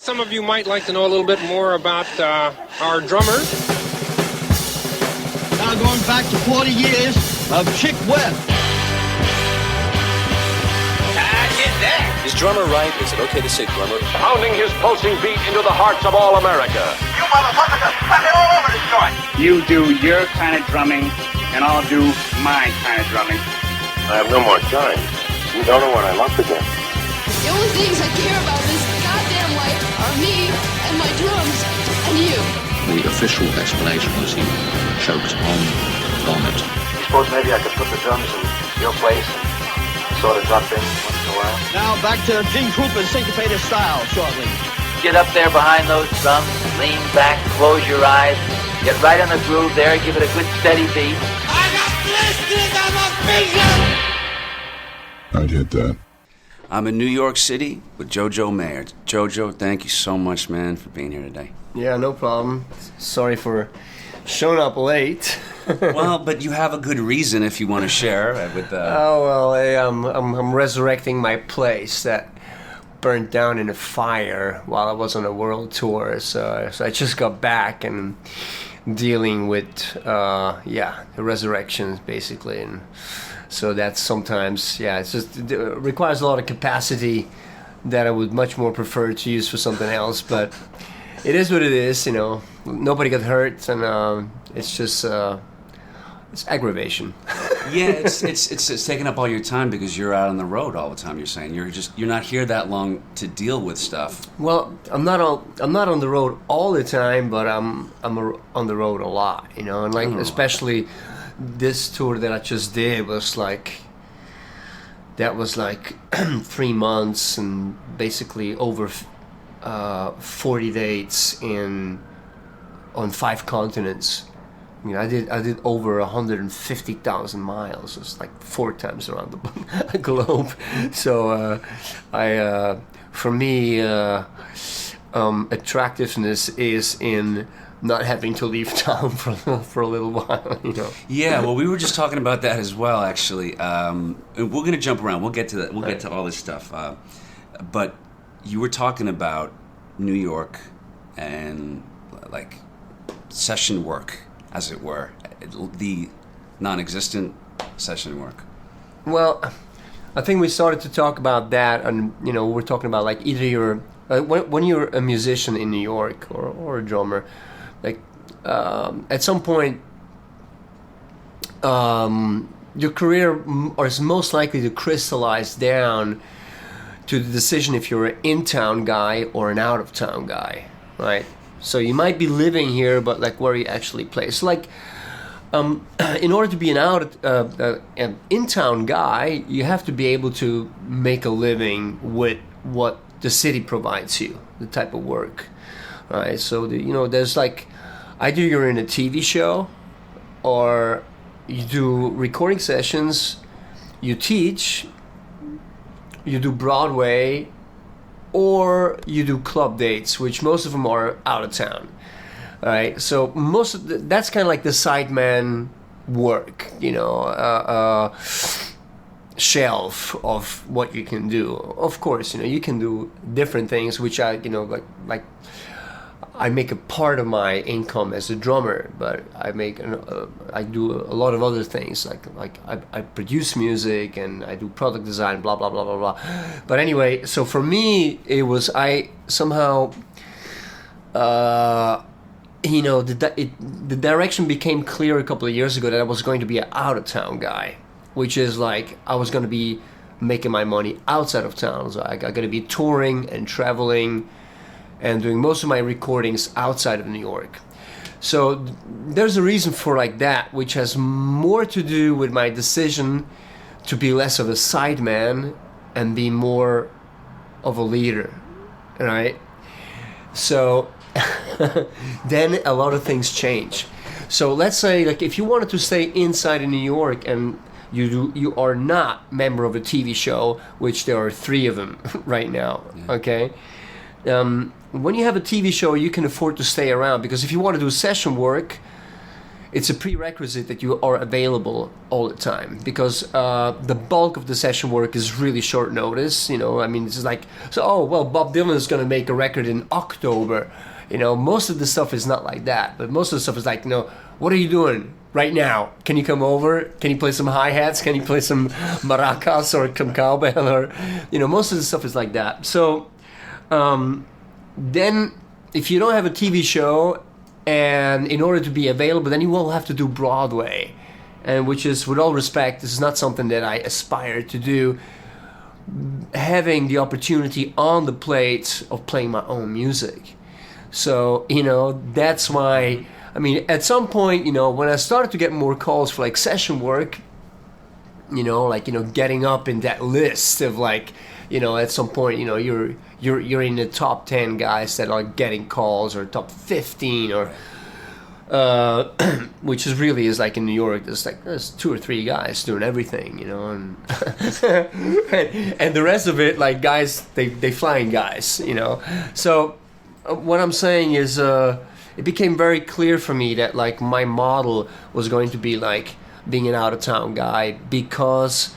Some of you might like to know a little bit more about our drummer. Now going back to 40 years of Chick Webb. Is drummer right? Is it okay to say drummer? Pounding his pulsing beat into the hearts of all America. You motherfuckers are fucking all over this joint. You do your kind of drumming, and I'll do my kind of drumming. I have no more time. You don't know what I love again. The only things I care about in this goddamn life are me and my drums and you. The official explanation was he choked on vomit. You suppose maybe I could put the drums in your place and sort of drop in once in a while? Now back to Gene Krupa's syncopated style shortly. Get up there behind those drums, lean back, close your eyes, get right in the groove there, give it a good steady beat. I got blisters on my fingers! I'd hit that. I'm in New York City with JoJo Mayer. JoJo, thank you so much, man, for being here today. Yeah, no problem. Sorry for showing up late. Well, but you have a good reason if you want to share with. Oh well, I'm resurrecting my place that burnt down in a fire while I was on a world tour. So I just got back and dealing with the resurrections basically and. So that's sometimes, it requires a lot of capacity that I would much more prefer to use for something else. But it is what it is, you know. Nobody got hurt, and it's just it's aggravation. Yeah, it's taking up all your time because you're out on the road all the time. You're saying you're not here that long to deal with stuff. Well, I'm not on the road all the time, but I'm on the road a lot, you know, and like especially. This tour that I just did was like 3 months and basically over 40 dates on 5 continents. I mean, I did over 150,000 miles. It's like 4 times around the globe. So for me, attractiveness is in not having to leave town for a little while, you know. Yeah, well, we were just talking about that as well, actually. And we're going to jump around. We'll get to that. We'll get to all this stuff. But you were talking about New York and like session work, as it were, the non-existent session work. Well, I think we started to talk about that, and you know, we're talking about like either you're when you're a musician in New York or a drummer. Like at some point, your career is most likely to crystallize down to the decision if you're an in-town guy or an out-of-town guy, right? So you might be living here, but like where you actually play. So like, in order to be an in-town guy, you have to be able to make a living with what the city provides you, the type of work, right? So there's like, either you're in a TV show, or you do recording sessions, you teach, you do Broadway, or you do club dates, which most of them are out of town. All right, so that's kind of like the sideman work, you know, shelf of what you can do. Of course, you know, you can do different things, which I make a part of my income as a drummer, but I do a lot of other things, like I produce music and I do product design, blah blah blah blah blah. But anyway, so for me, it was the direction became clear a couple of years ago that I was going to be an out of town guy, which is like I was going to be making my money outside of town. So I got to be touring and traveling and doing most of my recordings outside of New York. So there's a reason for like that, which has more to do with my decision to be less of a sideman and be more of a leader, right? So then a lot of things change. So let's say like if you wanted to stay inside in New York and you are not member of a TV show, which there are 3 of them right now, okay? When you have a TV show, you can afford to stay around, because if you want to do session work, it's a prerequisite that you are available all the time, because the bulk of the session work is really short notice. You know, I mean, it's like, so, oh well, Bob Dylan is going to make a record in October. You know, most of the stuff is not like that, but most of the stuff is like, you know, what are you doing right now? Can you come over? Can you play some hi-hats? Can you play some maracas or some cowbell? Or, you know, most of the stuff is like that. So then if you don't have a TV show, and in order to be available, then you will have to do Broadway, and which is, with all respect, this is not something that I aspire to do. Having the opportunity on the plate of playing my own music. So, you know, that's why, I mean, at some point, you know, when I started to get more calls for like session work, you know, like, you know, getting up in that list of like, you know, at some point, you know, you're in the top 10 guys that are getting calls, or top 15, or which is really is like in New York, there's 2 or 3 guys doing everything, you know, and and the rest of it, like, guys, they flying guys, you know. So what I'm saying is, it became very clear for me that like my model was going to be like being an out of town guy, because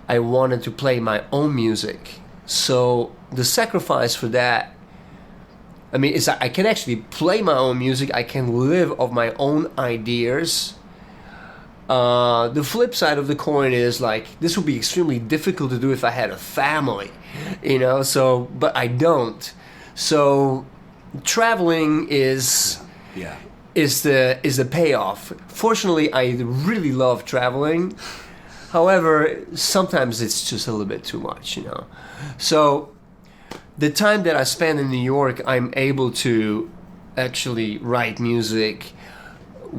I wanted to play my own music. So the sacrifice for that, I mean, is I can actually play my own music. I can live off my own ideas. The flip side of the coin is like, this would be extremely difficult to do if I had a family, you know. So, but I don't. So traveling is the payoff. Fortunately, I really love traveling. However, sometimes it's just a little bit too much, you know. So the time that I spend in New York, I'm able to actually write music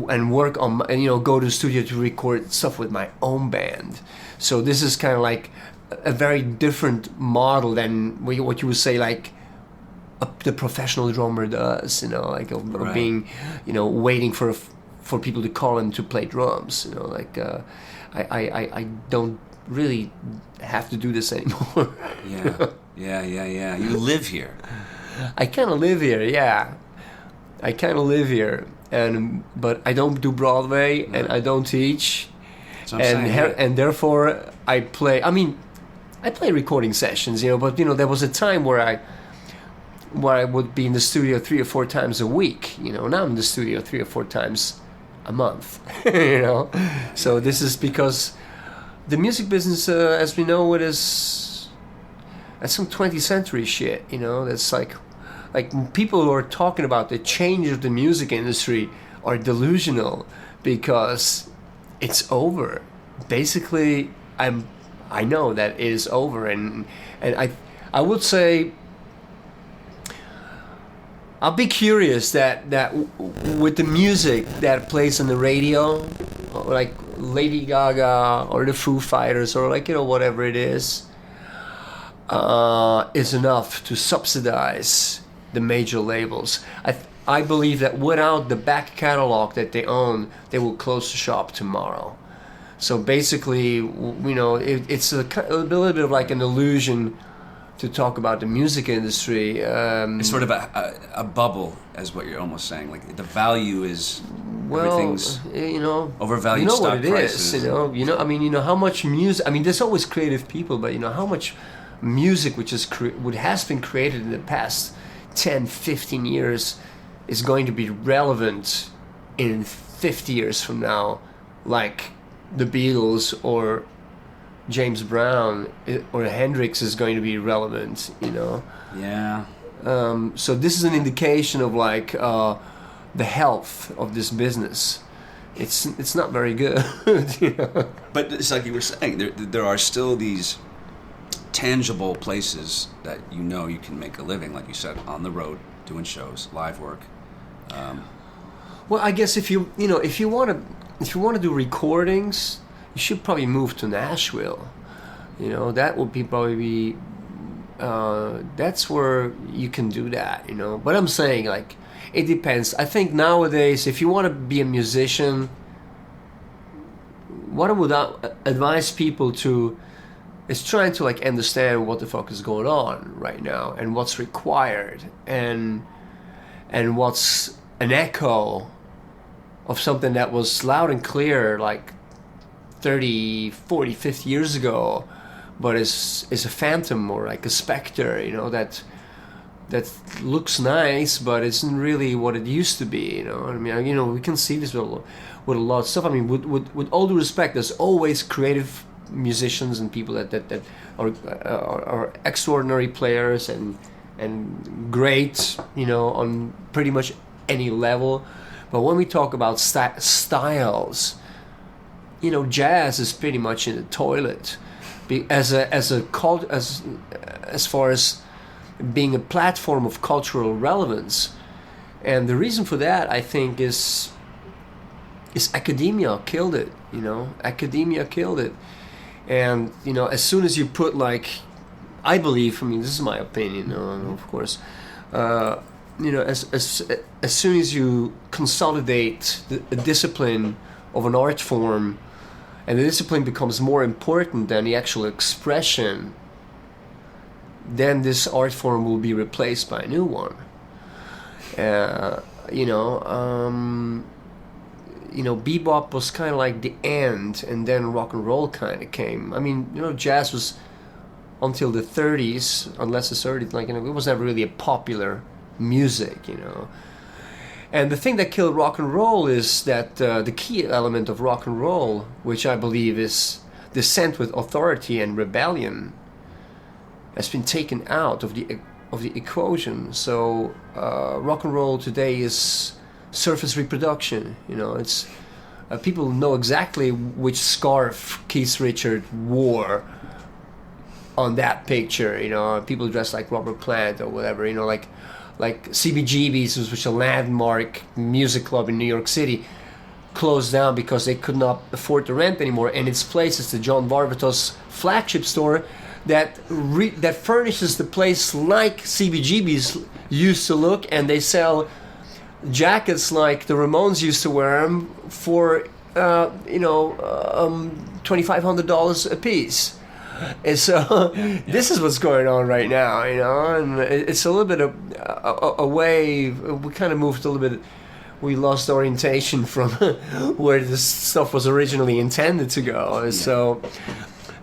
and work on, and, you know, go to the studio to record stuff with my own band. So this is kind of like a very different model than what you would say like the professional drummer does, you know, like of being, you know, waiting for people to call him to play drums, you know, like I don't really have to do this anymore. Yeah. You live here. I kind of live here, yeah. I kind of live here, but I don't do Broadway, and I don't teach, and therefore I play. I mean, I play recording sessions, you know. But, you know, there was a time where I would be in the studio 3 or 4 times a week. You know, now I'm in the studio 3 or 4 times a month. You know, so this is because the music business, as we know it, that's some 20th century shit. You know, that's like people who are talking about the change of the music industry are delusional, because it's over. Basically, I know that it is over, and I would say, I'll be curious that with the music that plays on the radio, like Lady Gaga or the Foo Fighters, or like, you know, whatever it is enough to subsidize the major labels. I believe that without the back catalog that they own, they will close the shop tomorrow. So basically, you know, it's a little bit of like an illusion to talk about the music industry. It's sort of a bubble, as what you're almost saying. Like, the value is, everything's, you know, overvalued, you know stock what it prices. is, you know. I mean, you know how much music. I mean, there's always creative people, but you know how much music which has been created in the past 10, 15 years is going to be relevant in 50 years from now, like the Beatles or James Brown or Hendrix is going to be relevant, you know. Yeah. So this is an indication of like the health of this business. It's not very good. You know? But it's like you were saying, there are still these tangible places that you know you can make a living, like you said, on the road, doing shows, live work. Well, I guess if you want to do recordings, you should probably move to Nashville. You know, that would probably be that's where you can do that, you know. But I'm saying, like, it depends. I think nowadays, if you want to be a musician, what I would advise people to is trying to like understand what the fuck is going on right now, and what's required, and what's an echo of something that was loud and clear like 30, 40, 50 years ago, but is a phantom or like a specter, you know, that looks nice, but isn't really what it used to be, you know. I mean, you know, we can see this with a lot of stuff. I mean, with all due respect, there's always creative musicians and people that are extraordinary players and great, you know, on pretty much any level. But when we talk about styles, you know, jazz is pretty much in the toilet, as far as being a platform of cultural relevance. And the reason for that, I think, is academia killed it. You know, academia killed it. And you know, as soon as you put, like, I believe, I mean, this is my opinion, of course. You know, as soon as you consolidate the discipline of an art form, and the discipline becomes more important than the actual expression, then this art form will be replaced by a new one. You know, bebop was kind of like the end, and then rock and roll kind of came. I mean, you know, jazz was until the 30s, unless the 30s, like, you know, it was never really a popular music, you know. And the thing that killed rock and roll is that the key element of rock and roll, which I believe is dissent with authority and rebellion, has been taken out of the equation. So rock and roll today is surface reproduction. You know, it's people know exactly which scarf Keith Richards wore on that picture. You know, people dressed like Robert Plant or whatever. You know, like CBGB's, which was a landmark music club in New York City, closed down because they could not afford the rent anymore. And its place is the John Varvatos flagship store that furnishes the place like CBGB's used to look, and they sell jackets like the Ramones used to wear them for $2,500 a piece. And so this is what's going on right now, you know, and it's a little bit of a way. We kind of moved a little bit. We lost orientation from where this stuff was originally intended to go. Yeah.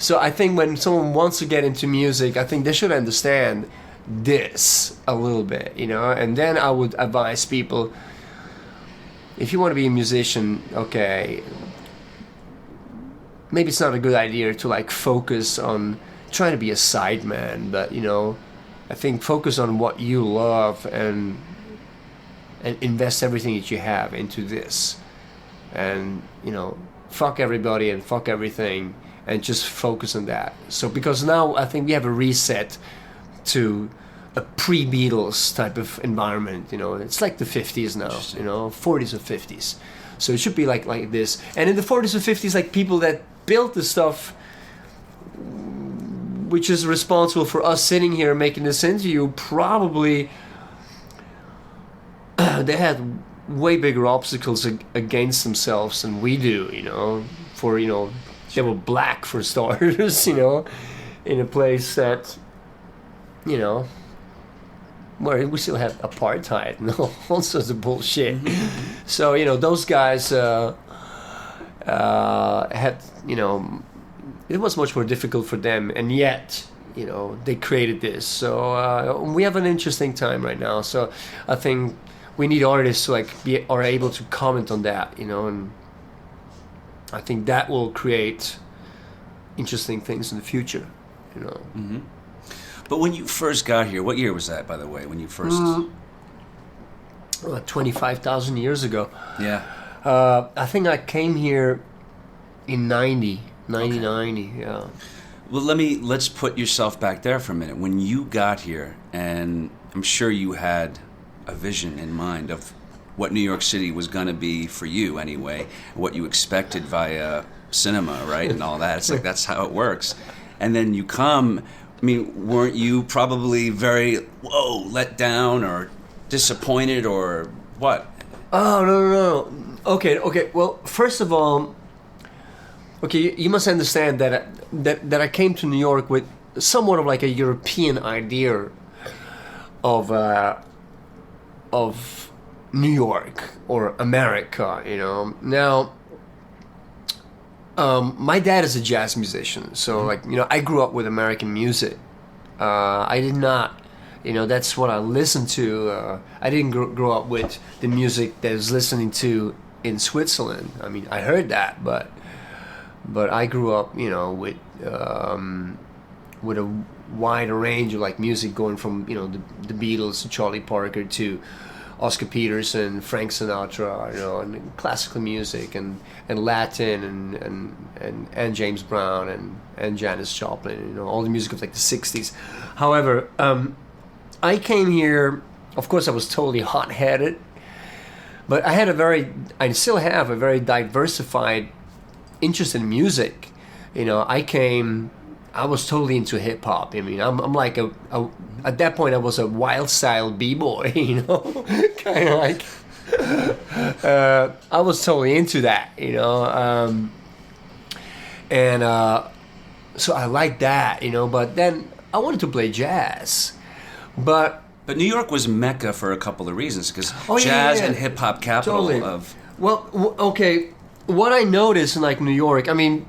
So I think when someone wants to get into music, I think they should understand this a little bit, you know. And then I would advise people, if you want to be a musician, okay, maybe it's not a good idea to like focus on trying to be a sideman, but you know, I think focus on what you love and invest everything that you have into this, and you know, fuck everybody and fuck everything, and just focus on that. So because now I think we have a reset to a pre-Beatles type of environment. You know, it's like the 50s now, you know, 40s or 50s. So it should be like this. And in the 40s or 50s, like people that built the stuff which is responsible for us sitting here making this interview, probably they had way bigger obstacles against themselves than we do, you know. For, you know, they were black for starters, you know, in a place that, you know, where we still have apartheid and all sorts of bullshit. Mm-hmm. So, you know, those guys had, you know, it was much more difficult for them, and yet, you know, they created this. So we have an interesting time right now. So I think we need artists to are able to comment on that, you know, and I think that will create interesting things in the future, you know. Mm-hmm. But when you first got here, what year was that, by the way, when you first... 25,000 years ago. Yeah. I think I came here in 90, yeah. Well, let's put yourself back there for a minute. When you got here, and I'm sure you had a vision in mind of what New York City was going to be for you anyway, what you expected via cinema, right, and all that. It's like, that's how it works. And then you come... I mean, weren't you probably very, let down or disappointed or what? Oh, no. Okay. Well, first of all, okay, you must understand that I came to New York with somewhat of like a European idea of New York or America, you know. Now, my dad is a jazz musician, so like, you know, I grew up with American music. I did not, you know, that's what I listened to. I didn't grow up with the music that I was listening to in Switzerland. I mean, I heard that, but I grew up, you know, with a wide range of like music, going from, you know, the Beatles to Charlie Parker to Oscar Peterson, Frank Sinatra, you know, and classical music and Latin and James Brown and Janis Joplin, you know, all the music of like the 60s. However, I came here, of course I was totally hot-headed, but I still have a very diversified interest in music. You know, I was totally into hip hop. I mean, I'm like at that point I was a wild style b-boy, you know, kind of like I was totally into that, you know, so I liked that, you know. But then I wanted to play jazz, but New York was Mecca for a couple of reasons, because yeah, jazz yeah. and hip hop capital Totally. of. Well, okay, what I noticed in like New York, I mean,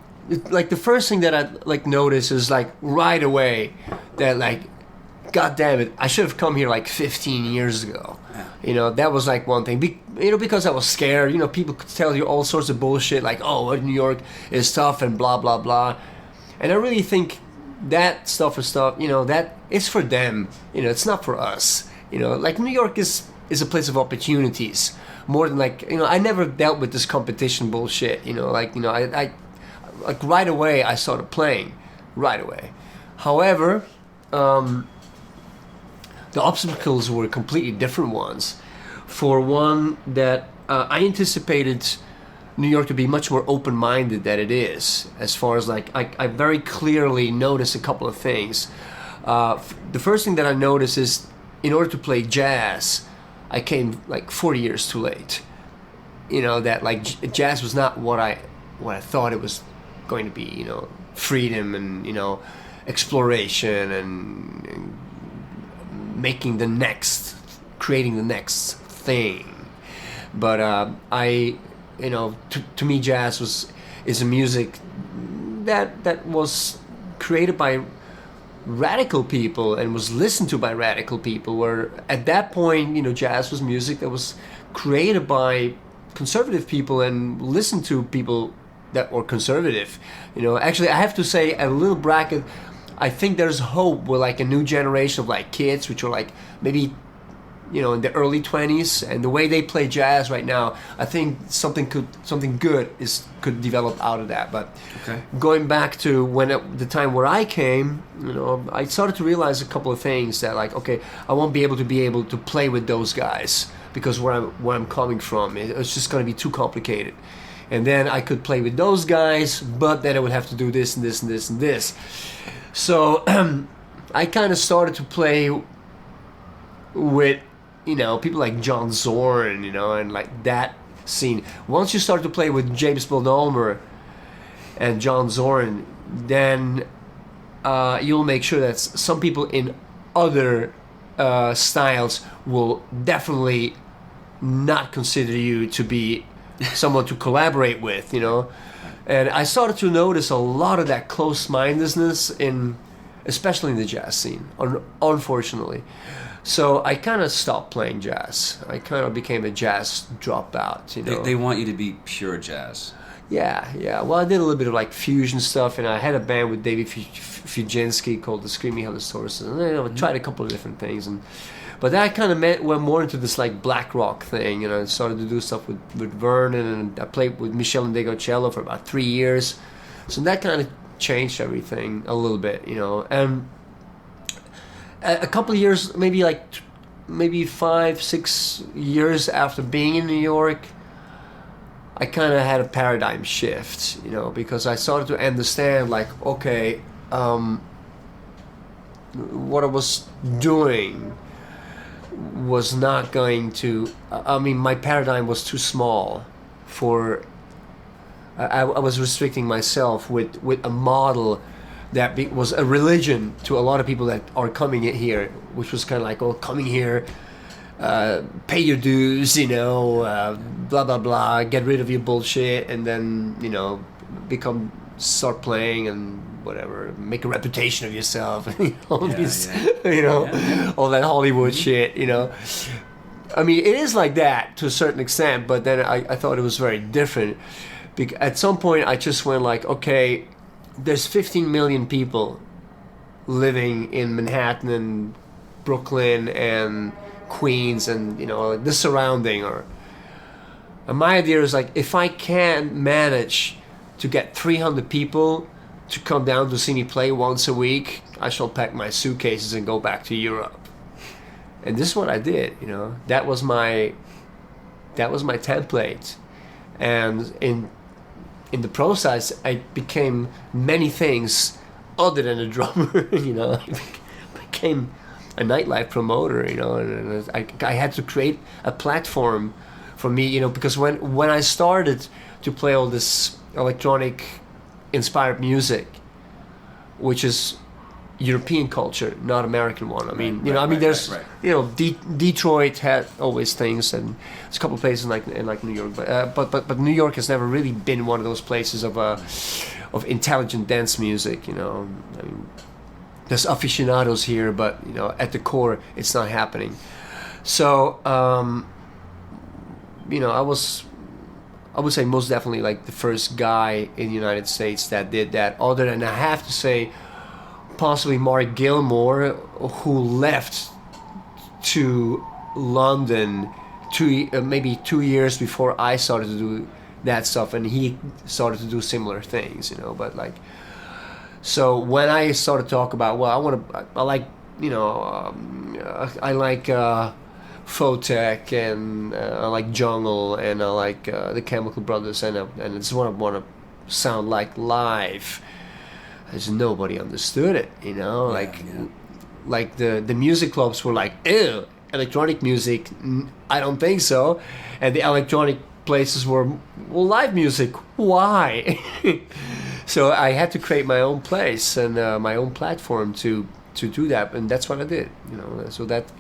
like the first thing that I like noticed is like right away that like, God damn it, I should have come here like 15 years ago. Yeah. You know, that was like one thing. You know, because I was scared. You know, people could tell you all sorts of bullshit like, oh, New York is tough and blah blah blah. And I really think that stuff is stuff. You know, that it's for them. You know, it's not for us. You know, like New York is a place of opportunities more than like, you know, I never dealt with this competition bullshit. You know, like, you know, I like right away I started playing right away. However, the obstacles were completely different ones. For one, that I anticipated New York to be much more open-minded than it is, as far as like I very clearly noticed a couple of things. The first thing that I noticed is, in order to play jazz, I came like 40 years too late. You know, that like jazz was not what I thought it was going to be. You know, freedom and, you know, exploration and making the next, creating the next thing. But you know, to me, jazz is a music that was created by radical people and was listened to by radical people. Where at that point, you know, jazz was music that was created by conservative people and listened to people that were conservative. You know, actually, I have to say, a little bracket, I think there's hope with like a new generation of like kids, which are like maybe, you know, in the early 20s, and the way they play jazz right now, I think something good could develop out of that. But okay, going back to the time where I came, you know, I started to realize a couple of things that like, okay, I won't be able to play with those guys because where I'm coming from, it's just going to be too complicated. And then I could play with those guys, but then I would have to do this and this and this and this. So I kind of started to play with, you know, people like John Zorn, you know, and like that scene. Once you start to play with James Boldomer and John Zorn, then you'll make sure that some people in other styles will definitely not consider you to be someone to collaborate with, you know. And I started to notice a lot of that close-mindedness especially in the jazz scene, unfortunately. So I kind of stopped playing jazz. I kind of became a jazz dropout, you know. They want you to be pure jazz. Yeah. Well, I did a little bit of like fusion stuff, and I had a band with David Fujinsky called the Screaming Hellish Horses, and I tried a couple of different things, but that kind of went more into this like black rock thing, you know. I started to do stuff with Vernon, and I played with Michel Ndegocello for about 3 years, so that kind of changed everything a little bit, you know. And a couple of years, maybe 5-6 years after being in New York, I kind of had a paradigm shift, you know, because I started to understand, like, okay, what I was doing was not going to, I mean, my paradigm was too small for, I was restricting myself with a model that was a religion to a lot of people that are coming in here, which was kind of like, oh, coming here pay your dues, blah blah blah, get rid of your bullshit, and then start playing and whatever, make a reputation of yourself, all that Hollywood shit, I mean, it is like that to a certain extent, but then I thought it was very different. At some point, I just went like, okay, there's 15 million people living in Manhattan and Brooklyn and Queens and the surrounding. And my idea is like, if I can manage to get 300 people to come down to see me play once a week, I shall pack my suitcases and go back to Europe. And this is what I did. That was my template. And in the process, I became many things other than a drummer. I became a nightlife promoter. And I had to create a platform for me. Because when I started to play all this electronic inspired music, which is European culture, not American one. I mean, there's Detroit had always things, and there's a couple of places like New York, but New York has never really been one of those places of intelligent dance music. I mean, there's aficionados here, but at the core, it's not happening. So, I would say most definitely like the first guy in the United States that did that. Other than, I have to say, possibly Mark Gilmore, who left to London maybe 2 years before I started to do that stuff, and he started to do similar things, But like, so when I started to talk about, well, I like Photech, and I like Jungle, and I like the Chemical Brothers, and it's what I want to sound like live. As nobody understood it, like the music clubs were like, ew, electronic music, I don't think so, and the electronic places were, well, live music, why? So I had to create my own place and my own platform to do that, and that's what I did, So that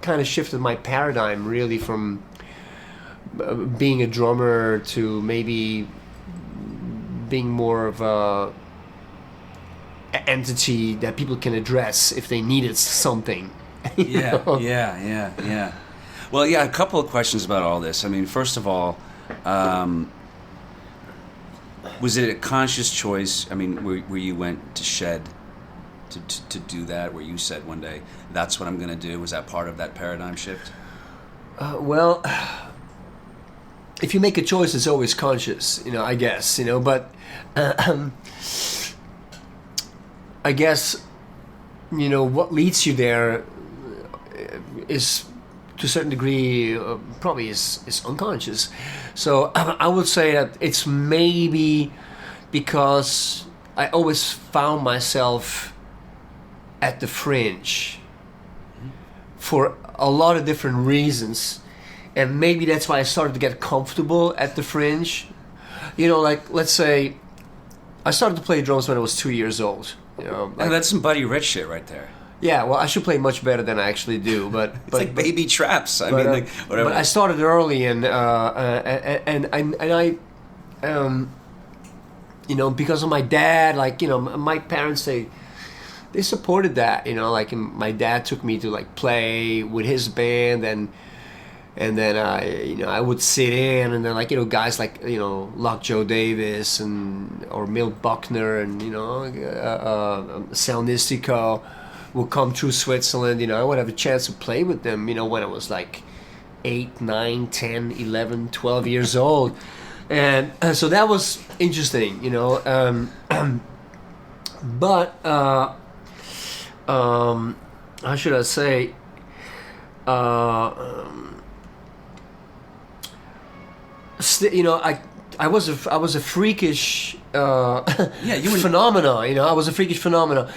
kind of shifted my paradigm really from being a drummer to maybe being more of a entity that people can address if they needed something. Yeah. Well, a couple of questions about all this. I mean, first of all, was it a conscious choice? I mean, where you went to Shed to do that, where you said one day, that's what I'm going to do? Was that part of that paradigm shift? Well, if you make a choice, it's always conscious, I guess, but I guess, what leads you there is, to a certain degree, probably is unconscious. So I would say that it's maybe because I always found myself at the fringe for a lot of different reasons. And maybe that's why I started to get comfortable at the fringe. Like, let's say, I started to play drums when I was 2 years old. That's some Buddy Rich shit right there. Yeah, well, I should play much better than I actually do, but it's like baby traps. I mean, like whatever. But I started early, and I, because of my dad, like my parents, they supported that. Like my dad took me to like play with his band, and then I would sit in, and then like guys like Lockjaw Davis or Milt Buckner and Salnistico would come through Switzerland. I would have a chance to play with them when I was like 8, 9, 10, 11, 12 years old, and so that was interesting. But how should I say? I was a freakish phenomena. I was a freakish phenomena.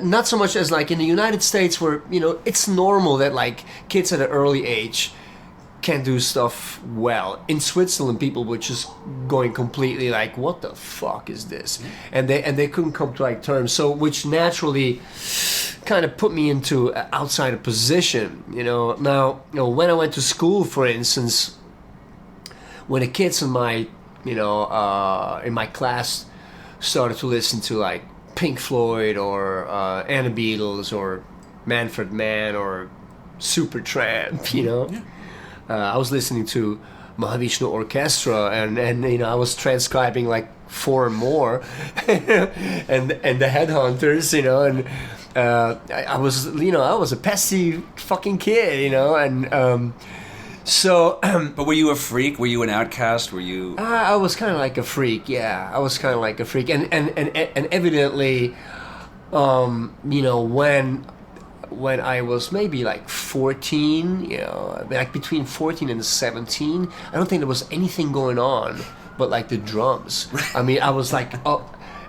Not so much as like in the United States, where it's normal that like kids at an early age can do stuff well. In Switzerland, people were just going completely like, "What the fuck is this?" And they couldn't come to like terms. So which naturally kind of put me into an outsider position. Now, when I went to school, for instance, when the kids in my class started to listen to like Pink Floyd or Anna Beatles or Manfred Mann or Supertramp, I was listening to Mahavishnu Orchestra and I was transcribing like 4 or more and the Headhunters, and I was a pesty fucking kid, and so but were you a freak? Were you an outcast? Were you I was kind of like a freak, yeah. I was kind of like a freak, and evidently when I was maybe like 14, like between 14 and 17, I don't think there was anything going on but like the drums. I mean, I was like,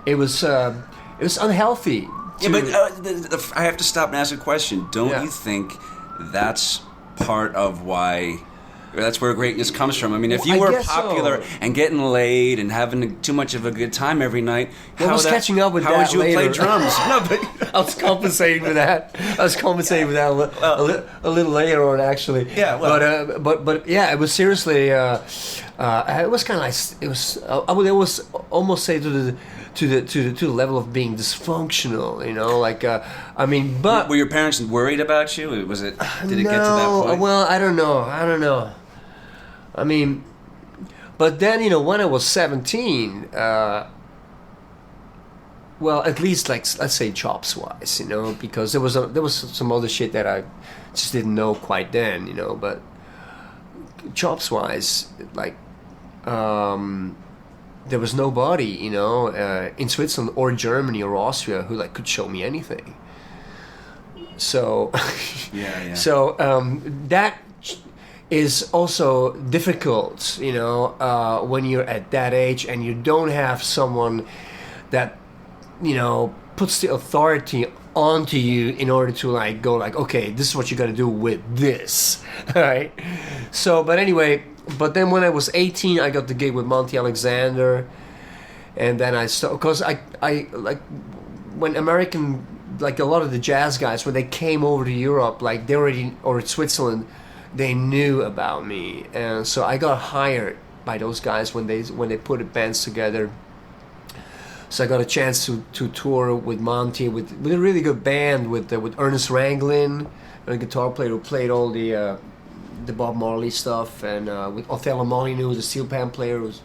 it was unhealthy. Yeah, but I have to stop and ask a question. Don't you think that's part of why? That's where greatness comes from. I mean, if you were popular and getting laid and having too much of a good time every night, I was catching up with that. How would you later. play drums? No, but I was compensating for that. A little later on, actually. Yeah, well, but yeah, it was seriously. It was kind of like it was. I would almost say to the level of being dysfunctional. Like I mean, but were your parents worried about you? Did it get to that point? Well, I don't know. I mean, but then when I was 17, well, at least like let's say chops wise, because there was some other shit that I just didn't know quite then, but chops wise, like there was nobody, in Switzerland or Germany or Austria who like could show me anything. So yeah. So that is also difficult, when you're at that age and you don't have someone that, puts the authority onto you in order to like go like, okay, this is what you got to do with this, right? So, but anyway, then when I was 18, I got the gig with Monty Alexander, and then I started, because I like when American, like a lot of the jazz guys, when they came over to Europe, like they already, or Switzerland, they knew about me, and so I got hired by those guys when they put bands together. So I got a chance to tour with Monty with a really good band with Ernest Ranglin, a guitar player who played all the Bob Marley stuff, and with Othello Molyneux, the steel pan player who was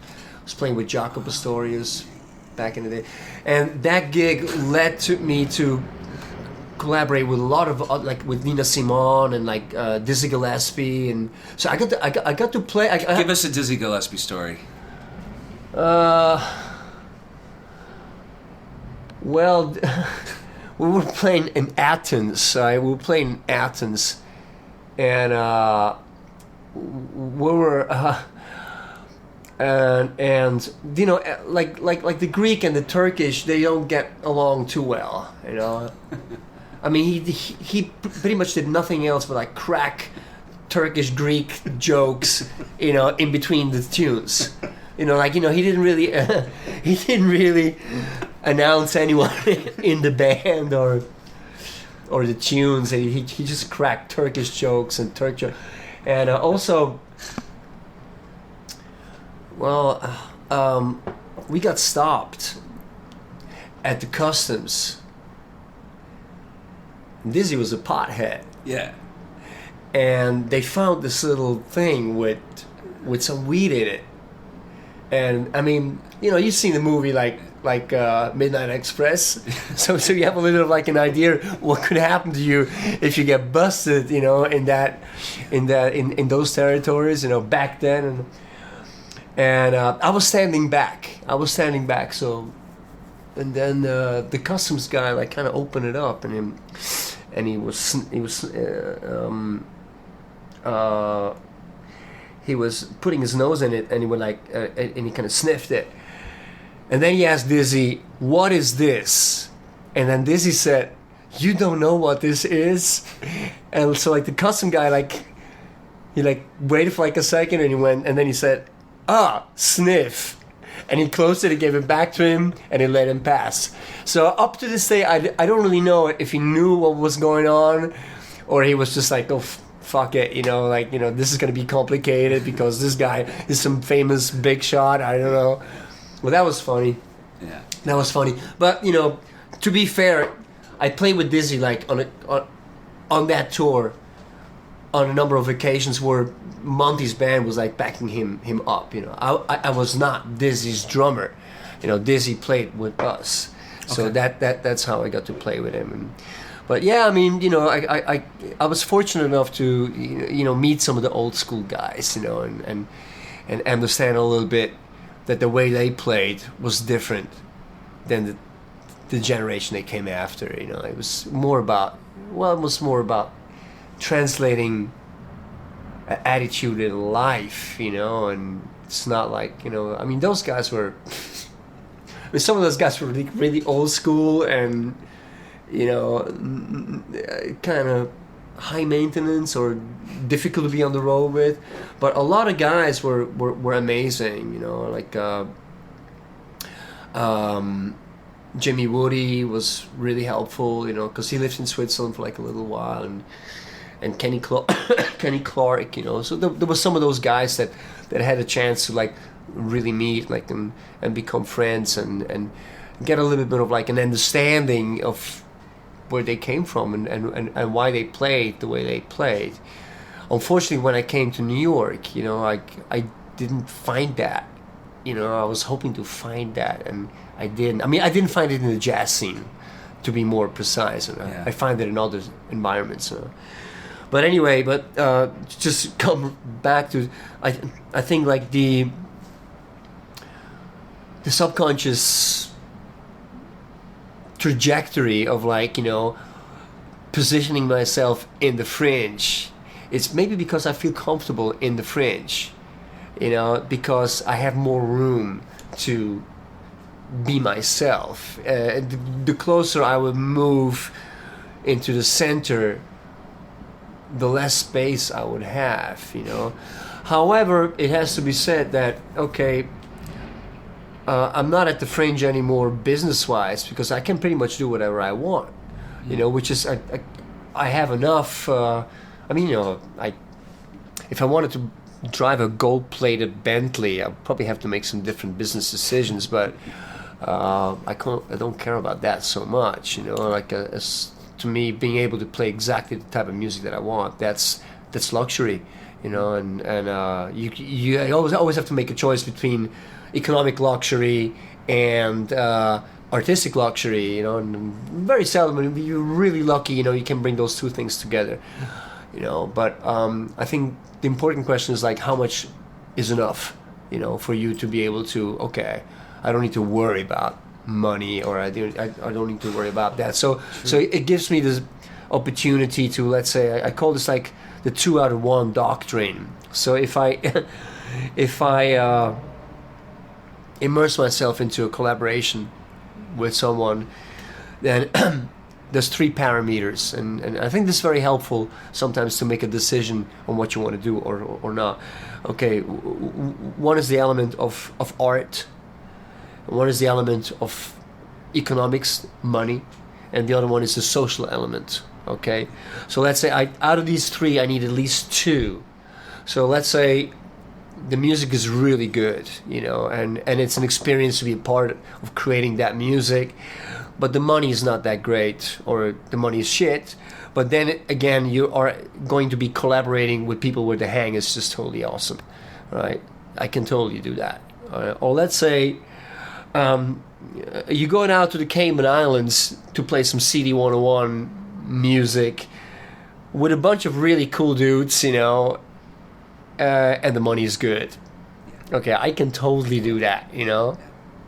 playing with Jaco Pastorius back in the day, and that gig led to me to collaborate with a lot of like with Nina Simone and like Dizzy Gillespie, and so I got to play. Give us a Dizzy Gillespie story. Well, we were playing in Athens. We were playing in Athens, and we were. And like the Greek and the Turkish, they don't get along too well, I mean, he pretty much did nothing else but like crack Turkish Greek jokes, in between the tunes. He didn't really announce anyone in the band or the tunes. He just cracked Turkish jokes and Turk jokes, and also. Well, we got stopped at the customs. Dizzy was a pothead. Yeah. And they found this little thing with some weed in it. And I mean, you've seen the movie like Midnight Express, so you have a little of like an idea what could happen to you if you get busted, in those territories, back then. And I was standing back. So, and then the customs guy like kind of opened it up, and he was putting his nose in it, and he would like, and he kind of sniffed it, and then he asked Dizzy, "What is this?" And then Dizzy said, "You don't know what this is?" And so like the custom guy he waited for like a second, and he went, and then he said, "Ah, sniff." and he closed it and gave it back to him, and he let him pass. So up to this day, I don't really know if he knew what was going on, or he was just like, oh, fuck it, this is going to be complicated because this guy is some famous big shot. I don't know. Well, that was funny. Yeah. That was funny. But, to be fair, I played with Dizzy like on that tour on a number of occasions where Monty's band was like backing him up. I was not Dizzy's drummer. Dizzy played with us. So that's how I got to play with him. But yeah, I mean, I was fortunate enough to meet some of the old school guys, and understand a little bit that the way they played was different than the generation they came after. It was more about translating attitude in life, and it's not like I mean, those guys were. I mean, some of those guys were really, really old school and. Kind of high maintenance or difficult to be on the road with, but a lot of guys were amazing. Like Jimmy Woody was really helpful. Because he lived in Switzerland for like a little while, and Kenny Clark. So there was some of those guys that had a chance to like really meet like and become friends and get a little bit of like an understanding of where they came from and why they played the way they played. Unfortunately, when I came to New York, I didn't find that. I was hoping to find that, and I didn't. I mean, I didn't find it in the jazz scene, to be more precise. I find it in other environments. But anyway, just come back to, I think like the subconscious trajectory of like positioning myself in the fringe. It's maybe because I feel comfortable in the fringe, because I have more room to be myself. The closer I would move into the center, the less space I would have. However, it has to be said that I'm not at the fringe anymore business-wise because I can pretty much do whatever I want, which is I have enough. If I wanted to drive a gold-plated Bentley, I'd probably have to make some different business decisions. But I don't care about that so much. To me, being able to play exactly the type of music that I want, that's luxury. You always have to make a choice between economic luxury and artistic luxury, and very seldom, if you're really lucky, you can bring those two things together, but I think the important question is like, how much is enough, for you to be able to, I don't need to worry about money, or I don't need to worry about that. So it gives me this opportunity to, let's say, I call this like the 2 out of 1 doctrine. So if I immerse myself into a collaboration with someone, then there's 3 parameters, and I think this is very helpful sometimes to make a decision on what you want to do or not. One is the element of art, one is the element of economics, money, and the other one is the social element. So let's say out of these 3 I need at least 2. So let's say the music is really good, and it's an experience to be a part of creating that music, but the money is not that great, or the money is shit. But then again, you are going to be collaborating with people where the hang is just totally awesome, right? I can totally do that. Or let's say you're going out to the Cayman Islands to play some CD 101 music with a bunch of really cool dudes, and the money is good. I can totally do that, all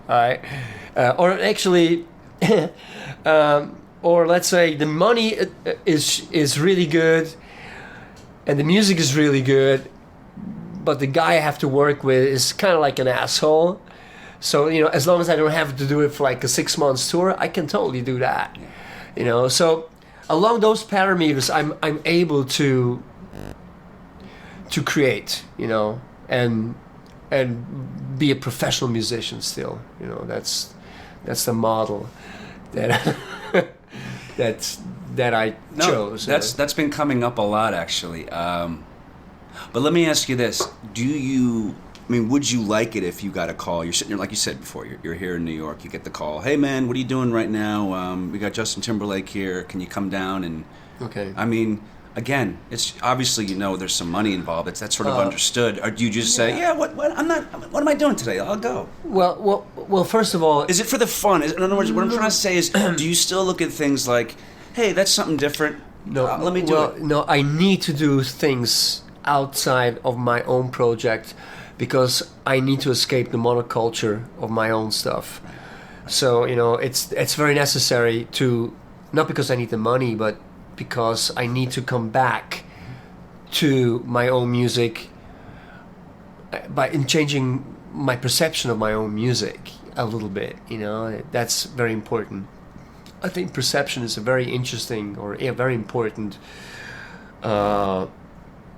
right? Or actually, or let's say the money is really good, and the music is really good, but the guy I have to work with is kind of like an asshole. So, as long as I don't have to do it for like a 6 months tour, I can totally do that. So along those parameters, I'm able to create, and be a professional musician still. You know, that's the model that that I chose. That's been coming up a lot, actually. But let me ask you this: would you like it if you got a call? You're sitting there, like you said before, you're here in New York. You get the call. Hey, man, what are you doing right now? We got Justin Timberlake here. Can you come down? And okay. I mean, again, it's obviously there's some money involved. That's sort of understood. Or do you just say, yeah, what am I doing today? I'll go. Well. First of all, is it for the fun? In other words, what I'm trying to say is, do you still look at things like, hey, that's something different? No, let me do it. No, I need to do things outside of my own project because I need to escape the monoculture of my own stuff. So it's very necessary to, not because I need the money, but because I need to come back to my own music in changing my perception of my own music a little bit. That's very important. I think perception is a very interesting or a very important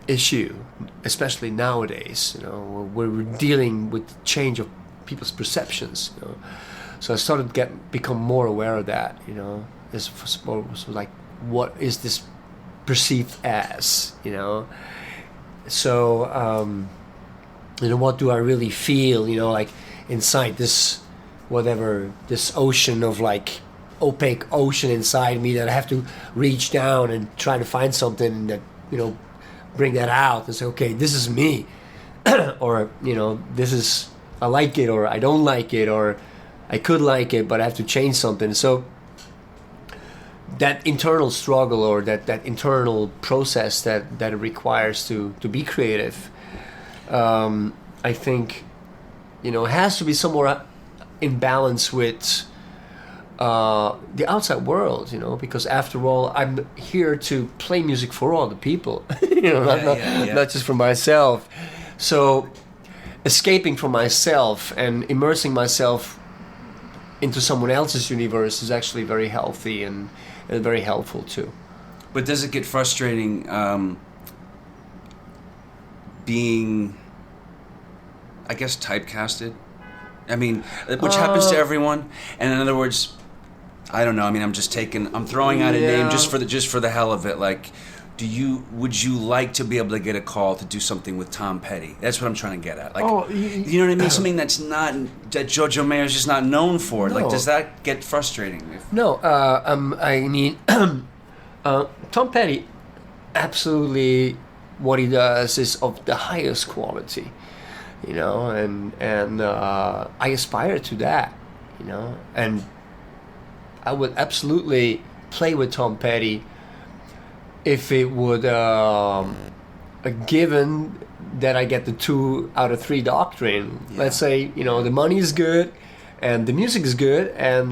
issue, especially nowadays. We're dealing with the change of people's perceptions. So I started to become more aware of that. It's like, what is this perceived as? So what do I really feel? Like inside this ocean of like opaque ocean inside me that I have to reach down and try to find something that bring that out and say, okay, this is me, or this is, I like it or I don't like it, or I could like it but I have to change something. So that internal struggle or that internal process that it requires to be creative, I think has to be somewhere in balance with the outside world, because after all, I'm here to play music for all the people, not just for myself. So escaping from myself and immersing myself into someone else's universe is actually very healthy and very helpful too. But does it get frustrating being, I guess, typecasted? I mean, which happens to everyone. And in other words, I don't know. I mean, I'm throwing out a name just for the hell of it. Like, would you like to be able to get a call to do something with Tom Petty? That's what I'm trying to get at. Like, you know what I mean? Something that JoJo Mayer is just not known for. No. Like, does that get frustrating? No. I mean, Tom Petty, absolutely, what he does is of the highest quality. And I aspire to that. And I would absolutely play with Tom Petty if it would, given that I get the 2 out of 3 doctrine. Yeah. Let's say, the money is good and the music is good, and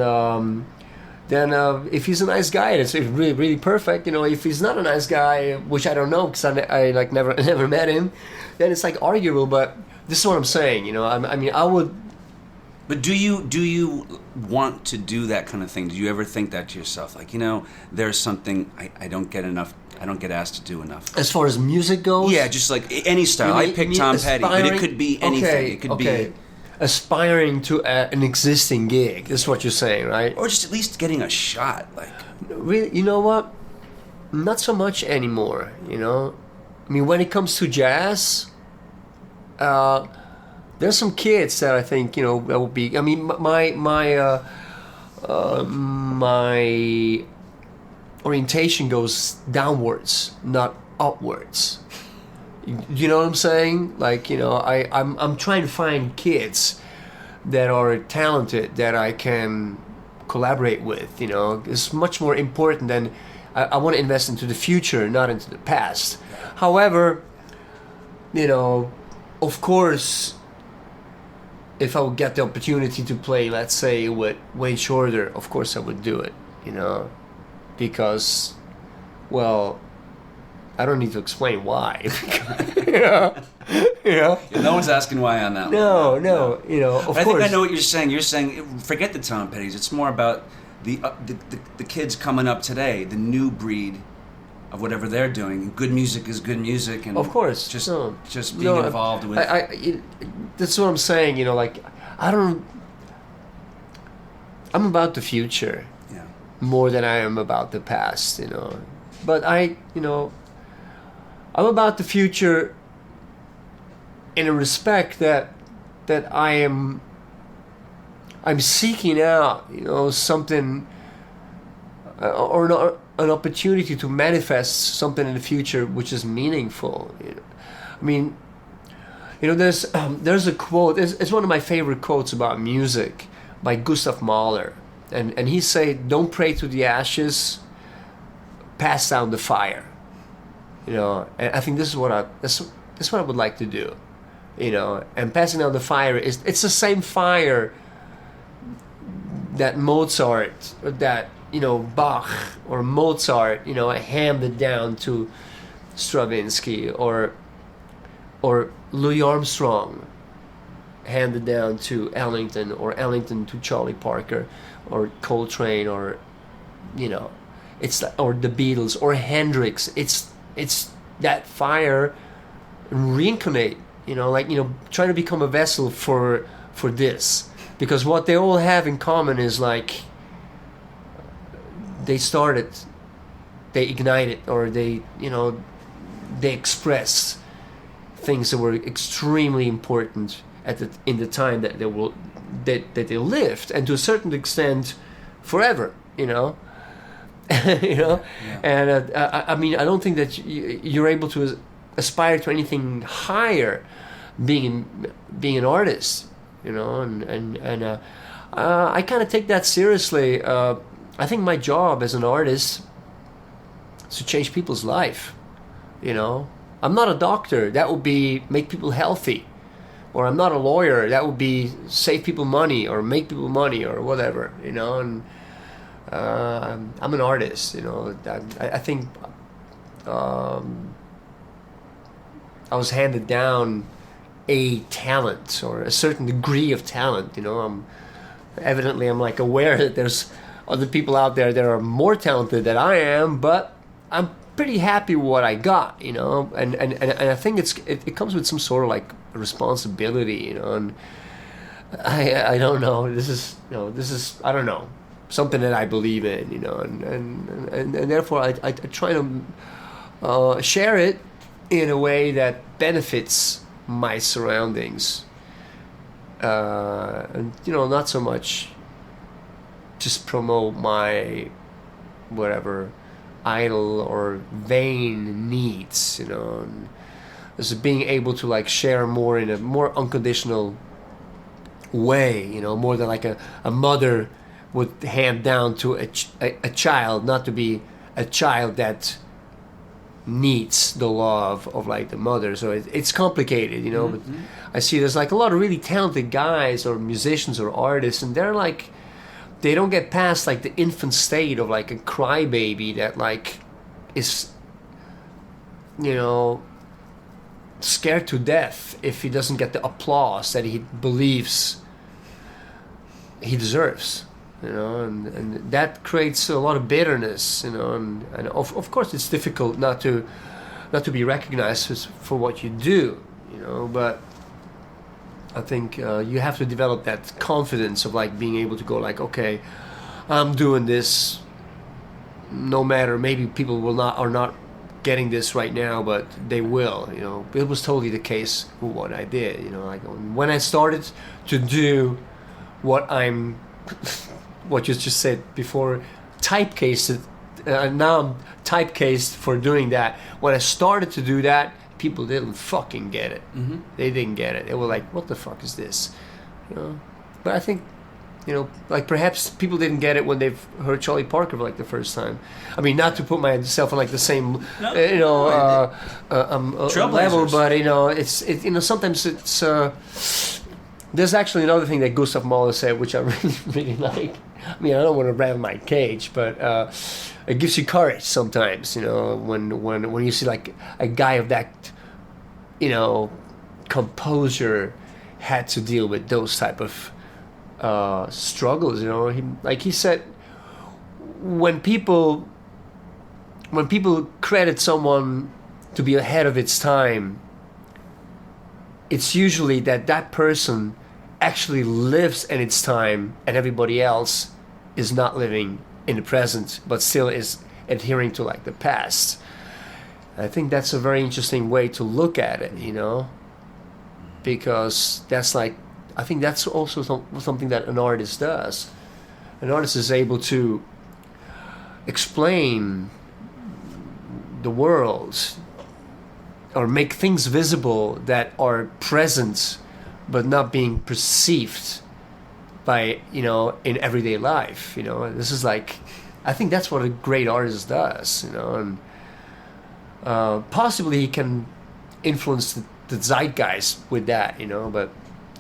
then if he's a nice guy, it's really, really perfect. If he's not a nice guy, which I don't know because I like never met him, then it's like arguable. But this is what I'm saying. I mean, I would. But do you want to do that kind of thing? Do you ever think that to yourself? Like, there's something I don't get enough. I don't get asked to do enough. As far as music goes? Yeah, just like any style. I picked Tom Petty, but it could be anything. It could be aspiring to an existing gig. That's what you're saying, right? Or just at least getting a shot. Like, really, you know what? Not so much anymore. I mean, when it comes to jazz, there's some kids that I think that would be. I mean, my orientation goes downwards, not upwards. You know what I'm saying? Like, I'm trying to find kids that are talented that I can collaborate with. It's much more important than I want to invest into the future, not into the past. However, of course, if I would get the opportunity to play, let's say, with Wayne Shorter, of course I would do it, because, well, I don't need to explain why. No one's asking why on that. No. Of course. I think I know what you're saying. You're saying, forget the Tom Pettys. It's more about the kids coming up today, the new breed of whatever they're doing. Good music is good music, and of course, just being involved with. That's what I'm saying. You know, like I'm about the future more than I am about the past. You know, but I'm about the future in a respect that I'm seeking out, you know, something or an opportunity to manifest something in the future which is meaningful. You know? I mean, you know, there's a quote. It's one of my favorite quotes about music by Gustav Mahler, and he said, "Don't pray to the ashes, pass down the fire." You know, and I think this is what I would like to do. You know, and passing down the fire it's the same fire that Mozart, that, you know, Bach or Mozart, you know, handed down to Stravinsky, or Louis Armstrong handed down to Ellington, or Ellington to Charlie Parker, or Coltrane, or, you know, or the Beatles, or Hendrix. It's that fire reincarnate, you know, like, you know, trying to become a vessel for this, because what they all have in common is like they ignited, or they, you know, they express things that were extremely important in the time that they lived, and to a certain extent forever, you know. You know, yeah. And I mean, I don't think that you're able to aspire to anything higher being an artist, you know, and I kind of take that seriously. I think my job as an artist is to change people's life, you know. I'm not a doctor. That would be make people healthy. Or I'm not a lawyer. That would be save people money or make people money or whatever, you know. And I'm an artist, you know. I think I was handed down a talent, or a certain degree of talent, you know. I'm like aware that there's other people out there that are more talented than I am, but I'm pretty happy with what I got, you know. And I think it comes with some sort of like responsibility, you know. And I don't know. This is I don't know, something that I believe in, you know, and therefore I try to share it in a way that benefits my surroundings, and, you know, not so much just promote my whatever idle or vain needs, you know. And just being able to like share more in a more unconditional way, you know, more than like a mother would hand down to a child, not to be a child that needs the love of like the mother. So it's complicated, you know. Mm-hmm. But I see there's like a lot of really talented guys or musicians or artists, and they're like, they don't get past like the infant state of like a crybaby that like is, you know, scared to death if he doesn't get the applause that he believes he deserves, you know. And that creates a lot of bitterness, you know. And of course it's difficult not to be recognized for what you do, you know. But I think you have to develop that confidence of like being able to go like, okay, I'm doing this no matter, maybe people are not getting this right now, but they will, you know. It was totally the case with what I did, you know. Like when I started to do what you just said before, typecasted, now I'm typecased for doing that. When I started to do that, people didn't fucking get it. Mm-hmm. They didn't get it. They were like, what the fuck is this, you know. But I think, you know, like perhaps people didn't get it when they've heard Charlie Parker for like the first time. I mean, not to put myself on like the same, level, but you know, you know, sometimes it's. There's actually another thing that Gustav Mahler said, which I really, really like. I mean, I don't want to rattle my cage, but it gives you courage sometimes, you know, when you see like a guy of that, you know, composure had to deal with those type of struggles, you know. He said, when people when people credit someone to be ahead of its time, it's usually that person actually lives in its time and everybody else is not living in the present but still is adhering to like the past. I think that's a very interesting way to look at it, you know, because that's like, I think that's also something that an artist does. An artist is able to explain the world or make things visible that are present but not being perceived by, you know, in everyday life, you know. This is like, I think that's what a great artist does, you know, and possibly he can influence the zeitgeist with that, you know, but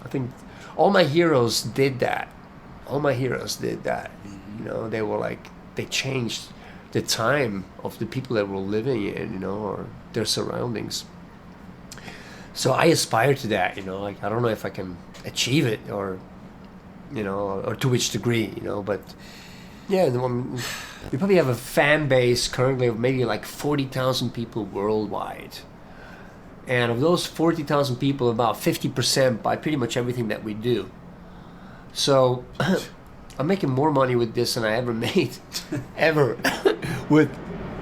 I think all my heroes did that. All my heroes did that, you know. They were like, they changed the time of the people that were living in, you know, or their surroundings. So I aspire to that, you know. Like, I don't know if I can achieve it or, you know, or to which degree, you know, but yeah, we probably have a fan base currently of maybe like 40,000 people worldwide. And of those 40,000 people, about 50% buy pretty much everything that we do. So I'm making more money with this than I ever made, ever, with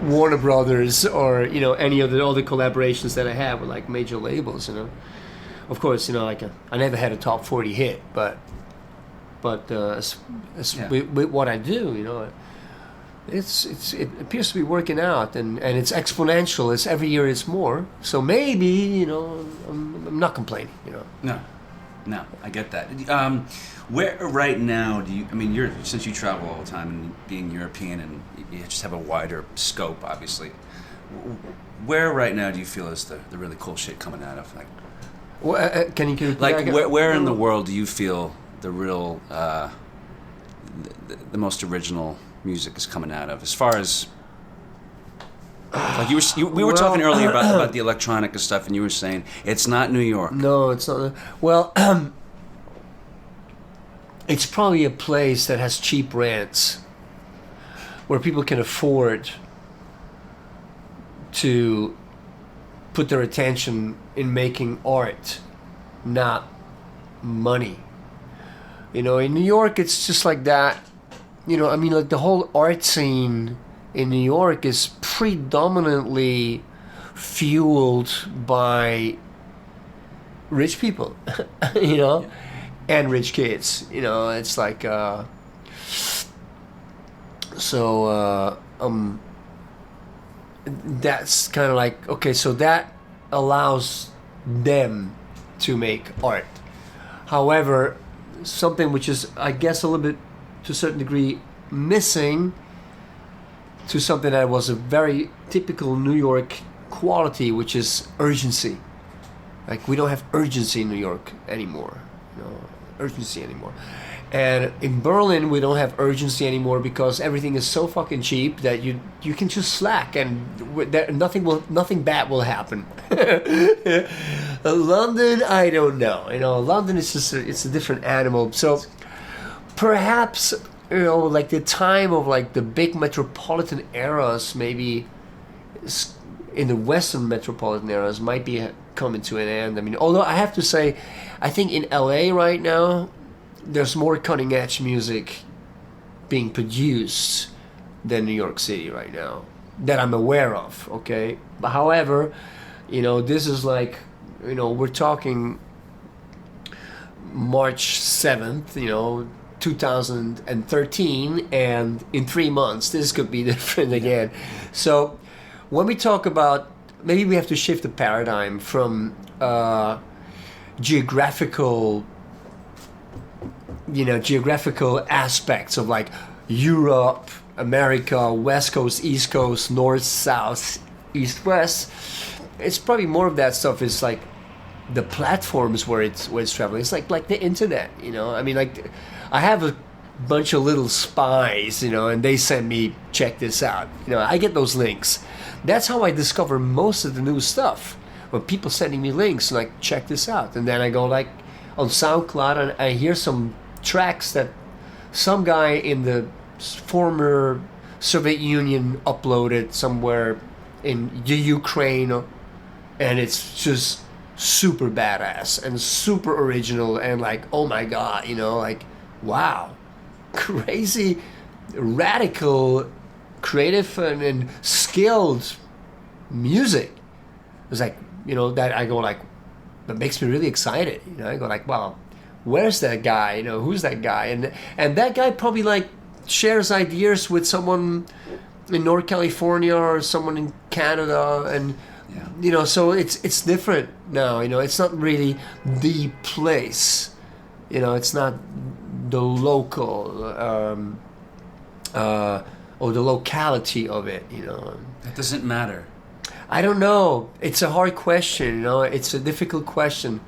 Warner Brothers or, you know, any of the other collaborations that I have with like major labels, you know. Of course, you know, like I never had a top 40 hit, but with what I do, you know, it appears to be working out, and it's exponential. It's every year it's more. So maybe, you know, I'm not complaining, you know. No, I get that. Where right now do you? I mean, since you travel all the time and being European, and you just have a wider scope, obviously. Where right now do you feel is the really cool shit coming out of? Like, well, can you like where in the world do you feel the real, the most original music is coming out of? As far as like we were talking earlier about the electronica stuff, and you were saying it's not New York. No, it's not. Well, it's probably a place that has cheap rents, where people can afford to put their attention in making art, not money. You know, in New York, it's just like that. You know, I mean, like the whole art scene in New York is predominantly fueled by rich people, you know, and rich kids. You know, it's like, that's kind of like, okay, so that allows them to make art. However, something which is, I guess, a little bit, to a certain degree, missing to something that was a very typical New York quality, which is urgency. Like, we don't have urgency in New York anymore. Urgency anymore. And in Berlin, we don't have urgency anymore because everything is so fucking cheap that you can just slack and nothing bad will happen. London, I don't know. You know, London is just it's a different animal. So perhaps, you know, like the time of like the big metropolitan eras, maybe in the Western metropolitan eras, might be coming to an end. I mean, although I have to say, I think in LA right now, there's more cutting edge music being produced than New York City right now that I'm aware of. Okay, but however, you know, this is like, you know, we're talking March 7th, you know, 2013, and in 3 months this could be different again. So when we talk about, maybe we have to shift the paradigm from geographical aspects of like Europe, America, West Coast, East Coast, North, South, East, West. It's probably more of that stuff is like the platforms where it's traveling. It's like the internet, you know. I mean, like, I have a bunch of little spies, you know, and they send me, check this out. You know, I get those links. That's how I discover most of the new stuff. When people sending me links, like, check this out. And then I go like on SoundCloud and I hear some tracks that some guy in the former Soviet Union uploaded somewhere in the Ukraine, and it's just super badass and super original and like, oh my god, like, wow, crazy, radical, creative and skilled music. It's like, that I go like, that makes me really excited. I go like, wow, where's that guy? Who's that guy? And that guy probably like shares ideas with someone in North California or someone in Canada, and so it's different now. It's not really the place. It's not the local or the locality of it. That doesn't matter. I don't know. It's a hard question. It's a difficult question.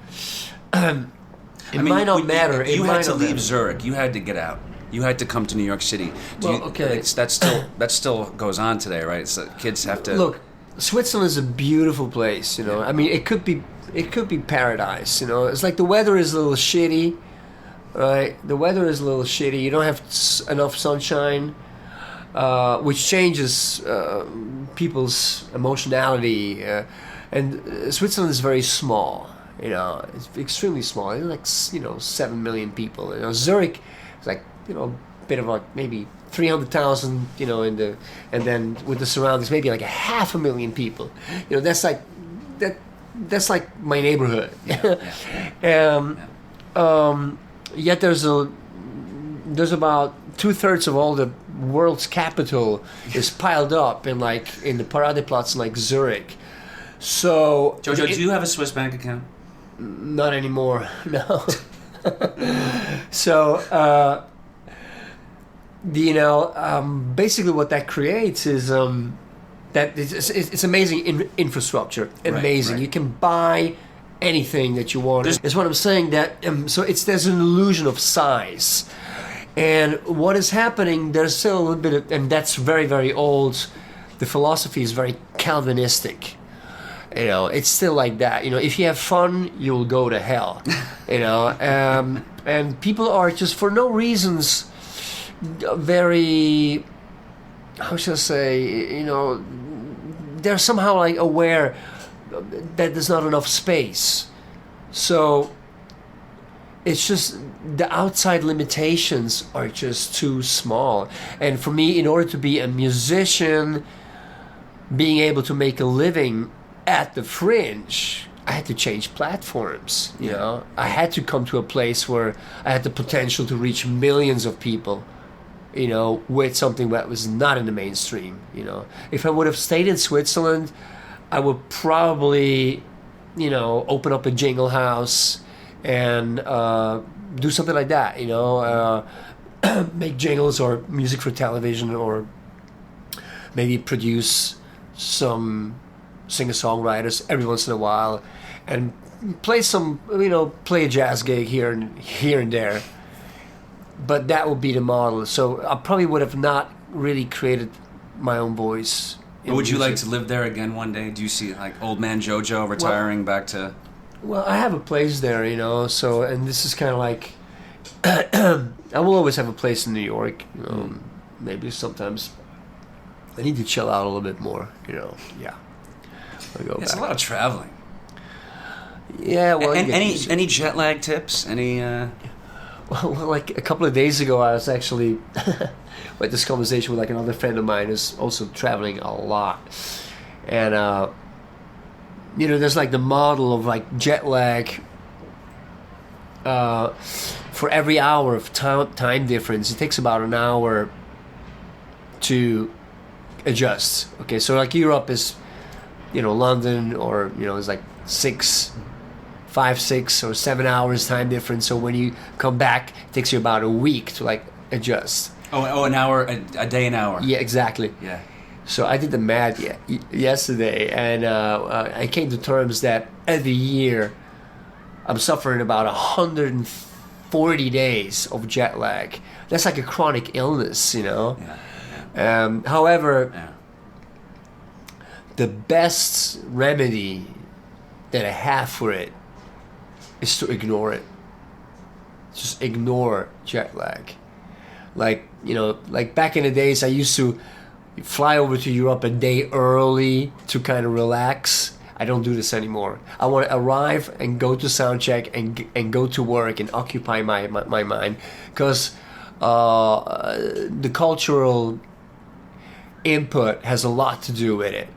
It might not matter. You had to leave Zurich. You had to get out. You had to come to New York City. Okay. That still goes on today, right? So kids have to look. Switzerland is a beautiful place. I mean, it could be paradise. It's like the weather is a little shitty, right? The weather is a little shitty. You don't have enough sunshine, which changes people's emotionality. And Switzerland is very small. It's extremely small. It's like 7 million people. Zurich is like a bit of like maybe 300,000. And then with the surroundings, maybe like 500,000 people. That's like that. That's like my neighborhood. Yet there's about 2/3 of all the world's capital is piled up in the Paradeplatz in like Zurich. So Jojo, do you have a Swiss bank account? Not anymore. No. So basically what that creates is that it's amazing infrastructure. Amazing. Right. You can buy anything that you want. That's what I'm saying. That so there's an illusion of size. And what is happening, there's still a little bit of, and that's very, very old. The philosophy is very Calvinistic. It's still like that. If you have fun, you'll go to hell. And people are just for no reasons very, how should I say, they're somehow like aware that there's not enough space. So it's just the outside limitations are just too small. And for me, in order to be a musician, being able to make a living at the fringe, I had to change platforms. I had to come to a place where I had the potential to reach millions of people, with something that was not in the mainstream. If I would have stayed in Switzerland, I would probably, open up a jingle house and do something like that. Make jingles or music for television, or maybe produce some singer-songwriters every once in a while, and play play a jazz gig here and there. But that would be the model. So I probably would have not really created my own voice. Would you like to live there again one day? Do you see like old man JoJo retiring back to? Well, I have a place there, So, and this is kind of like I will always have a place in New York. Maybe sometimes I need to chill out a little bit more. Yeah. It's a lot of traveling. Yeah, well, and any jet lag tips? Any? Well, like a couple of days ago, I was actually with this conversation with like another friend of mine who's also traveling a lot, and there's like the model of like jet lag. For every hour of time difference, it takes about an hour to adjust. Okay, so like Europe is, London, or it's like 5, 6, or 7 hours time difference. So when you come back, it takes you about a week to like adjust. Oh, an hour, a day, an hour. Yeah, exactly. Yeah. So I did the math yesterday, and I came to terms that every year I'm suffering about 140 days of jet lag. That's like a chronic illness, Yeah. However, the best remedy that I have for it is to ignore it. Just ignore jet lag. Like back in the days, I used to fly over to Europe a day early to kind of relax. I don't do this anymore. I want to arrive and go to sound check and go to work and occupy my mind, because the cultural input has a lot to do with it.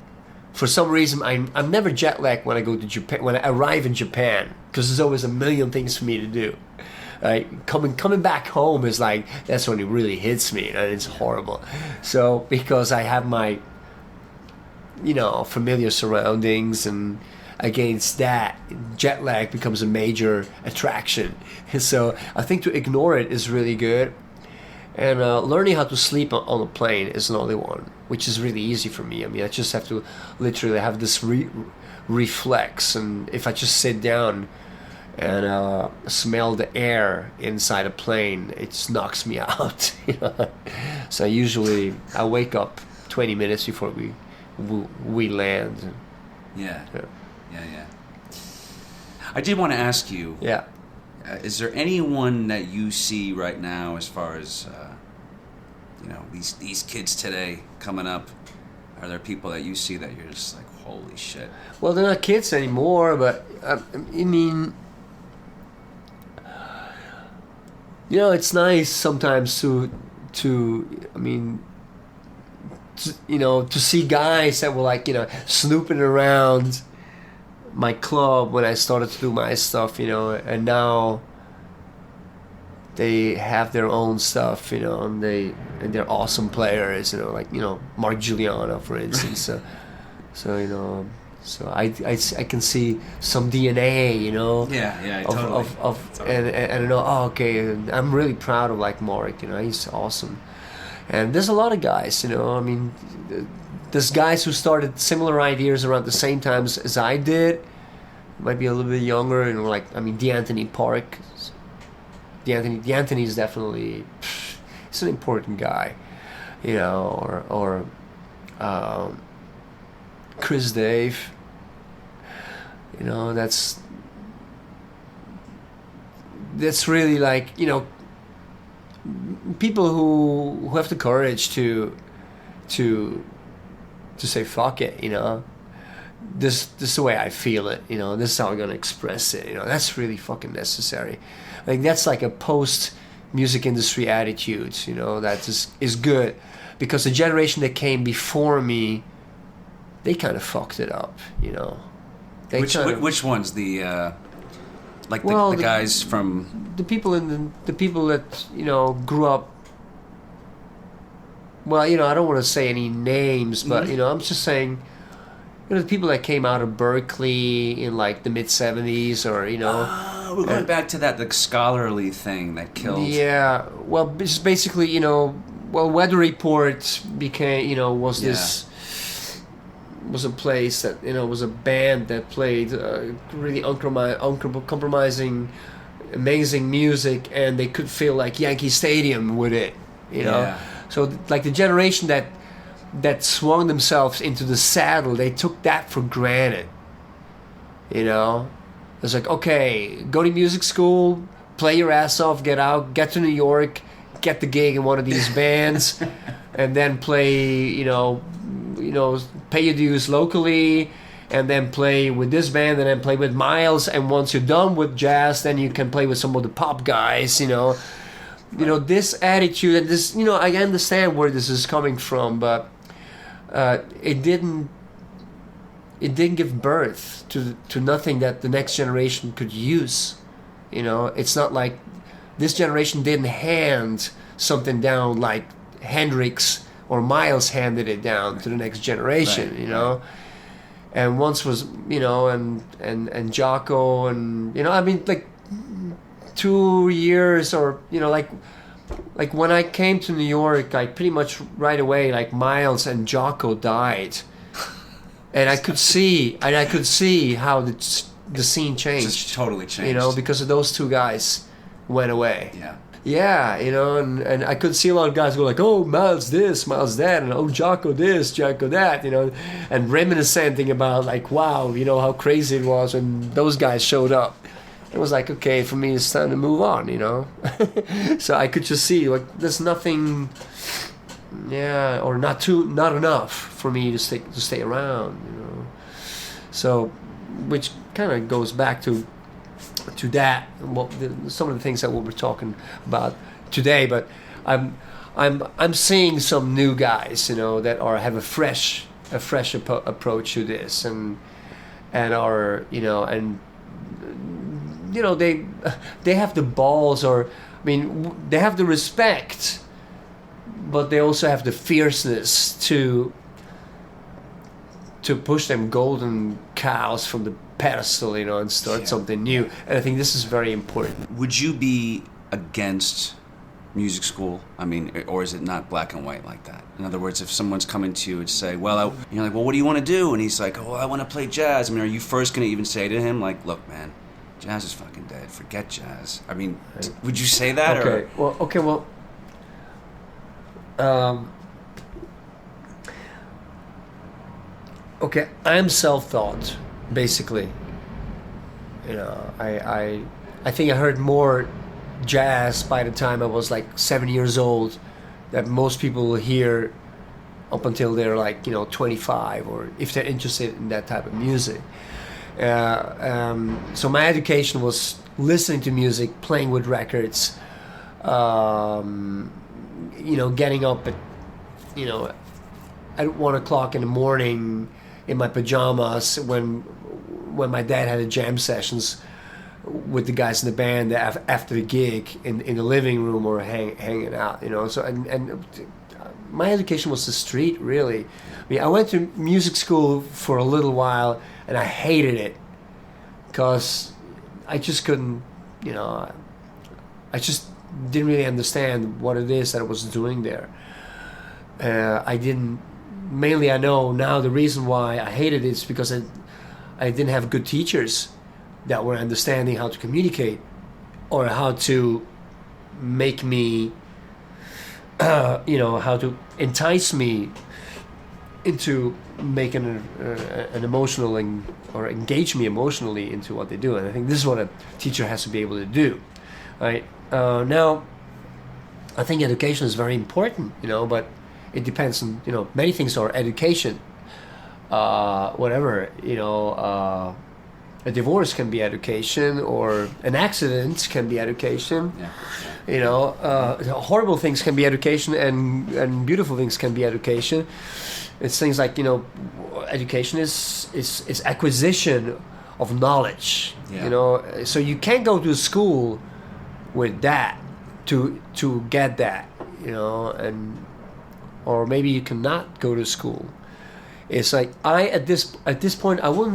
For some reason, I'm never jet lagged when I go to Japan, when I arrive in Japan, because there's always a million things for me to do. Coming back home is like, that's when it really hits me, and it's horrible. So because I have my, familiar surroundings, and against that, jet lag becomes a major attraction. So I think to ignore it is really good. And learning how to sleep on a plane is another one, which is really easy for me. I mean, I just have to literally have this reflex, and if I just sit down and smell the air inside a plane, it just knocks me out. So usually I wake up 20 minutes before we land. Yeah. I did want to ask you. Yeah. Is there anyone that you see right now, as far as these kids today coming up? Are there people that you see that you're just like, holy shit? Well, they're not kids anymore, but I mean, it's nice sometimes to see guys that were like, snooping around my club when I started to do my stuff, and now they have their own stuff, and they're awesome players, like Mark Giuliano, for instance. So I can see some DNA, totally. And I know, okay, and I'm really proud of like Mark, he's awesome. And there's a lot of guys, there's guys who started similar ideas around the same time as I did. Might be a little bit younger, DeAnthony Park. DeAnthony is definitely, he's an important guy, or Chris Dave. That's really like, people who have the courage to say fuck it, this is the way I feel it, this is how I'm gonna express it, that's really fucking necessary. Like, that's like a post music industry attitude, that is good, because the generation that came before me, they kind of fucked it up, Which ones? The guys from the people that grew up. Well, I don't want to say any names, but I'm just saying, the people that came out of Berkeley in like the mid '70s, or we're going back to that scholarly thing that killed. Yeah, well, it's basically Weather Report became was a place that was a band that played really uncompromising, amazing music, and they could feel like Yankee Stadium with it, Yeah. So like the generation that swung themselves into the saddle, they took that for granted. It's like, okay, go to music school, play your ass off, get to New York, get the gig in one of these bands, and then play, pay your dues locally, and then play with this band, and then play with Miles, and once you're done with jazz, then you can play with some of the pop guys, this attitude, and this, I understand where this is coming from, but it didn't give birth to nothing that the next generation could use. It's not like this generation didn't hand something down like Hendrix or Miles handed it down to the next generation, right. And once was, and Jocko, and, like 2 years, or, like when I came to New York, like pretty much right away, like Miles and Jocko died. And I could see how the scene changed. Just totally changed. Because of those two guys went away. Yeah. Yeah, and I could see a lot of guys go like, oh, Miles this, Miles that, and oh, Jocko this, Jocko that, and reminiscing about like, wow, how crazy it was when those guys showed up. It was like, okay, for me, it's time to move on, So I could just see, like, there's nothing yeah, or not enough for me to stay around, you know. So, which kind of goes back to that, some of the things that we'll be talking about today. But I'm seeing some new guys, you know, that have a fresh approach to this, and are, you know, and you know, they have the balls, or I mean, they have the respect, but they also have the fierceness to push them golden cows from the pedestal, you know, and start something new. And I think this is very important. Would you be against music school? I mean, or is it not black and white like that? In other words, if someone's coming to you and say, well, you're like, well, what do you want to do? And he's like, oh, I want to play jazz. I mean, are you first going to even say to him, like, look, man, jazz is fucking dead. Forget jazz. I mean, would you say that? Okay. Well. Okay, I'm self-taught, basically. You know, I think I heard more jazz by the time I was like 7 years old that most people hear up until they're like, you know, 25, or if they're interested in that type of music. So my education was listening to music, playing with records, you know, getting up at 1 o'clock in the morning in my pajamas when my dad had jam sessions with the guys in the band after the gig in the living room, or hanging out, you know. So and my education was the street, really. I mean, I went to music school for a little while and I hated it because I just couldn't, you know, I just didn't really understand what it is that I was doing there. Mainly I know now the reason why I hated it is because I didn't have good teachers that were understanding how to communicate, or how to make me, you know, how to entice me into making an emotional or engage me emotionally into what they do. And I think this is what a teacher has to be able to do, right? Now, I think education is very important, you know, but it depends on, you know, many things are education. Whatever, you know, a divorce can be education, or an accident can be education. Yeah. You know, horrible things can be education, and beautiful things can be education. It's things like, you know, education is acquisition of knowledge. Yeah. You know, so you can't go to school with that to get that, you know, or maybe you cannot go to school. It's like at this point I would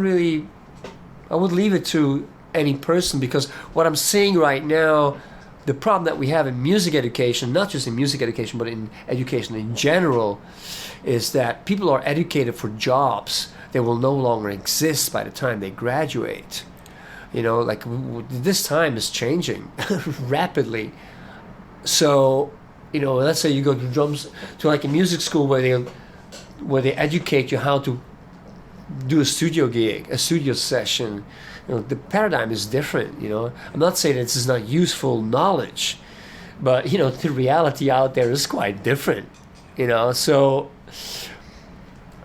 leave it to any person, because what I'm seeing right now, the problem that we have in music education, not just in music education but in education in general, is that people are educated for jobs that will no longer exist by the time they graduate. You know, like this time is changing rapidly. So, you know, let's say you go to like a music school where they educate you how to do a studio gig, a studio session. You know, the paradigm is different. You know, I'm not saying this is not useful knowledge, but you know, the reality out there is quite different. You know, so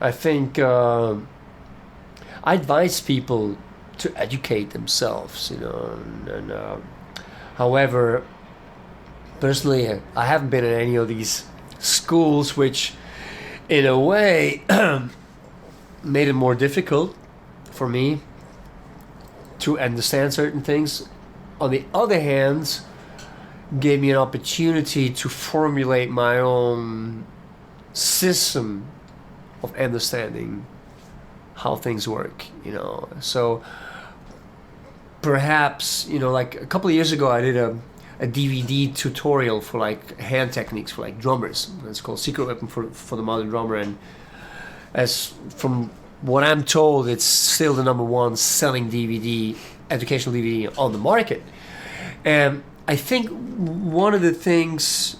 I think I advise people to educate themselves. You know, and however, personally, I haven't been in any of these schools, which, in a way, made it more difficult for me to understand certain things. On the other hand, gave me an opportunity to formulate my own system of understanding how things work, you know. So perhaps, you know, like a couple of years ago I did a DVD tutorial for like hand techniques for like drummers. It's called Secret Weapon for the Modern Drummer, and as from what I'm told, it's still the #1 selling DVD, educational DVD on the market. And I think one of the things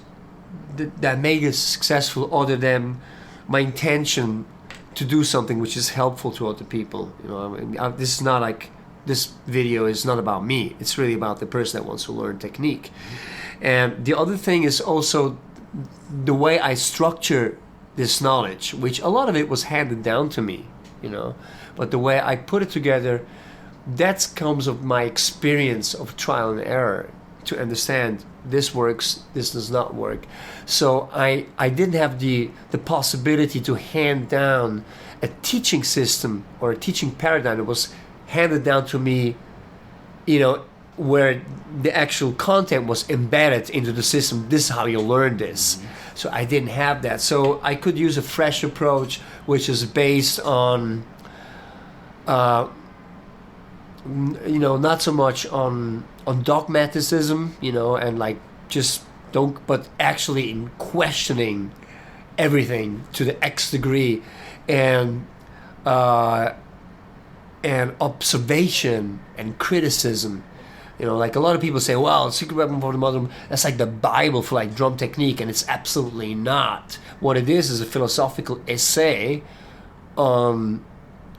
that made it successful, other than my intention to do something which is helpful to other people, you know, I mean, this is not like, this video is not about me. It's really about the person that wants to learn technique. And the other thing is also the way I structure this knowledge, which a lot of it was handed down to me, but the way I put it together, that comes of my experience of trial and error to understand this works, this does not work. So I didn't have the possibility to hand down a teaching system or a teaching paradigm that was handed down to me, where the actual content was embedded into the system. This is how you learn this. So I didn't have that. So I could use a fresh approach, which is based on, not so much on dogmatism, and like just don't, but actually in questioning everything to the X degree, and observation and criticism. Like a lot of people say, well, Secret Weapon for the Modern, that's like the Bible for like drum technique, and it's absolutely not. What it is a philosophical essay on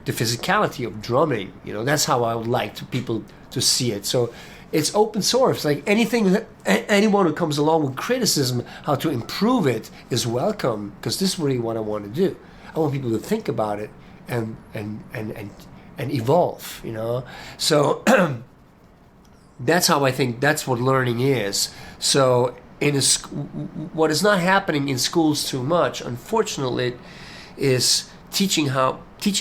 the physicality of drumming. That's how I would like people to see it. So it's open source. Like anyone who comes along with criticism, how to improve it is welcome, because this is really what I want to do. I want people to think about it and evolve. So that's how I think that's what learning is. So what is not happening in schools too much, unfortunately, is teaching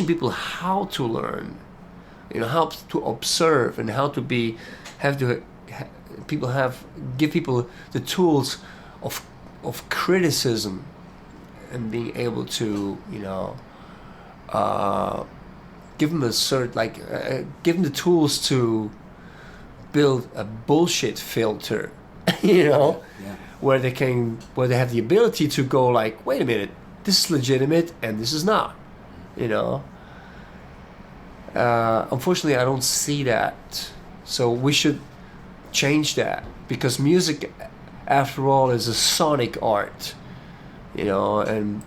people how to learn, how to observe, and how to give people the tools of criticism, and being able to give them give them the tools to build a bullshit filter, where they have the ability to go like, wait a minute, this is legitimate and this is not. Unfortunately, I don't see that. So we should change that, because music, after all, is a sonic art. And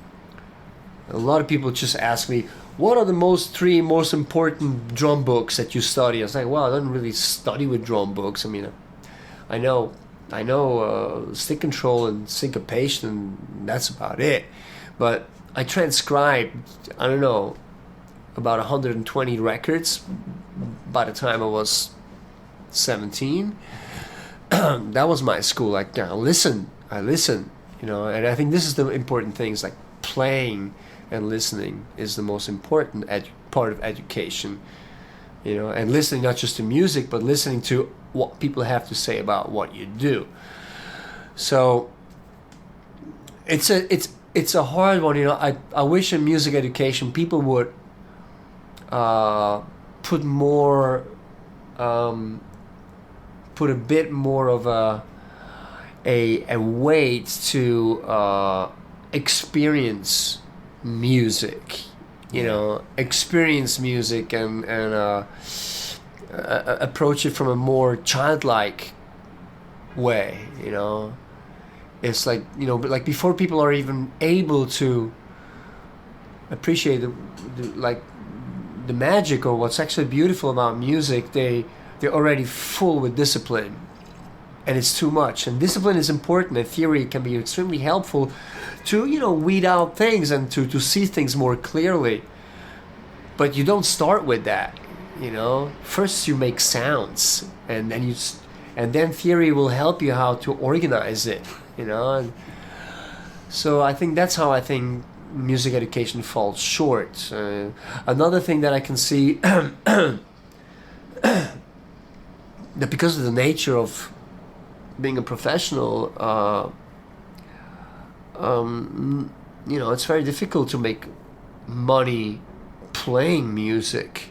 a lot of people just ask me, what are the three most important drum books that you study? I was like, well, I don't really study with drum books. I mean, I know stick control and syncopation, and that's about it. But I transcribed, I don't know, about 120 records by the time I was 17. That was my school. Like, I listen, and I think this is the important things, like playing and listening is the most important part of education, and listening not just to music, but listening to what people have to say about what you do. So it's a hard one. I wish in music education people would put a bit more of a weight to experience music, experience music and approach it from a more childlike way. It's like, like before people are even able to appreciate the magic or what's actually beautiful about music, they're already full with discipline, and it's too much. And discipline is important, and theory can be extremely helpful to weed out things and to see things more clearly. But you don't start with that. First you make sounds, and then theory will help you how to organize it. And so I think that's how I think music education falls short. Another thing that I can see that because of the nature of being a professional, it's very difficult to make money playing music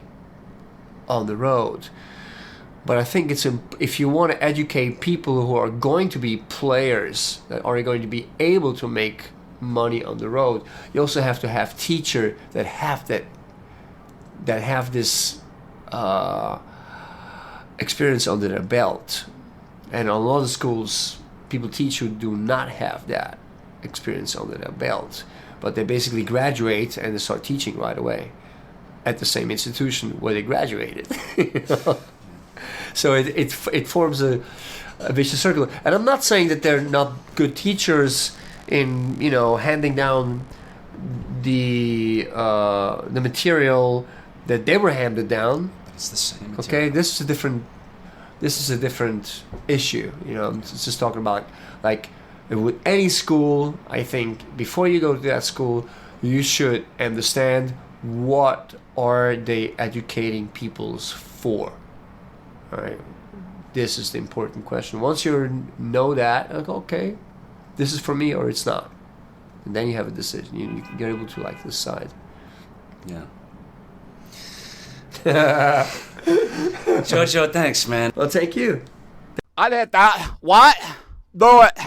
on the road. But I think if you want to educate people who are going to be players, that are going to be able to make money on the road, you also have to have teachers that have this experience under their belt. And a lot of schools, people teach who do not have that experience under their belt, but they basically graduate and they start teaching right away at the same institution where they graduated. So it forms a vicious circle. And I'm not saying that they're not good teachers in handing down the material that they were handed down. It's the same material. Okay, this is a different issue. It's just talking about like with any school. I think before you go to that school, you should understand what are they educating peoples for. All right, this is the important question. Once you know that, like, okay, this is for me or it's not, and then you have a decision. You're able to like decide. Yeah. Jojo, thanks, man. Well, thank you. I did that. What? Do it.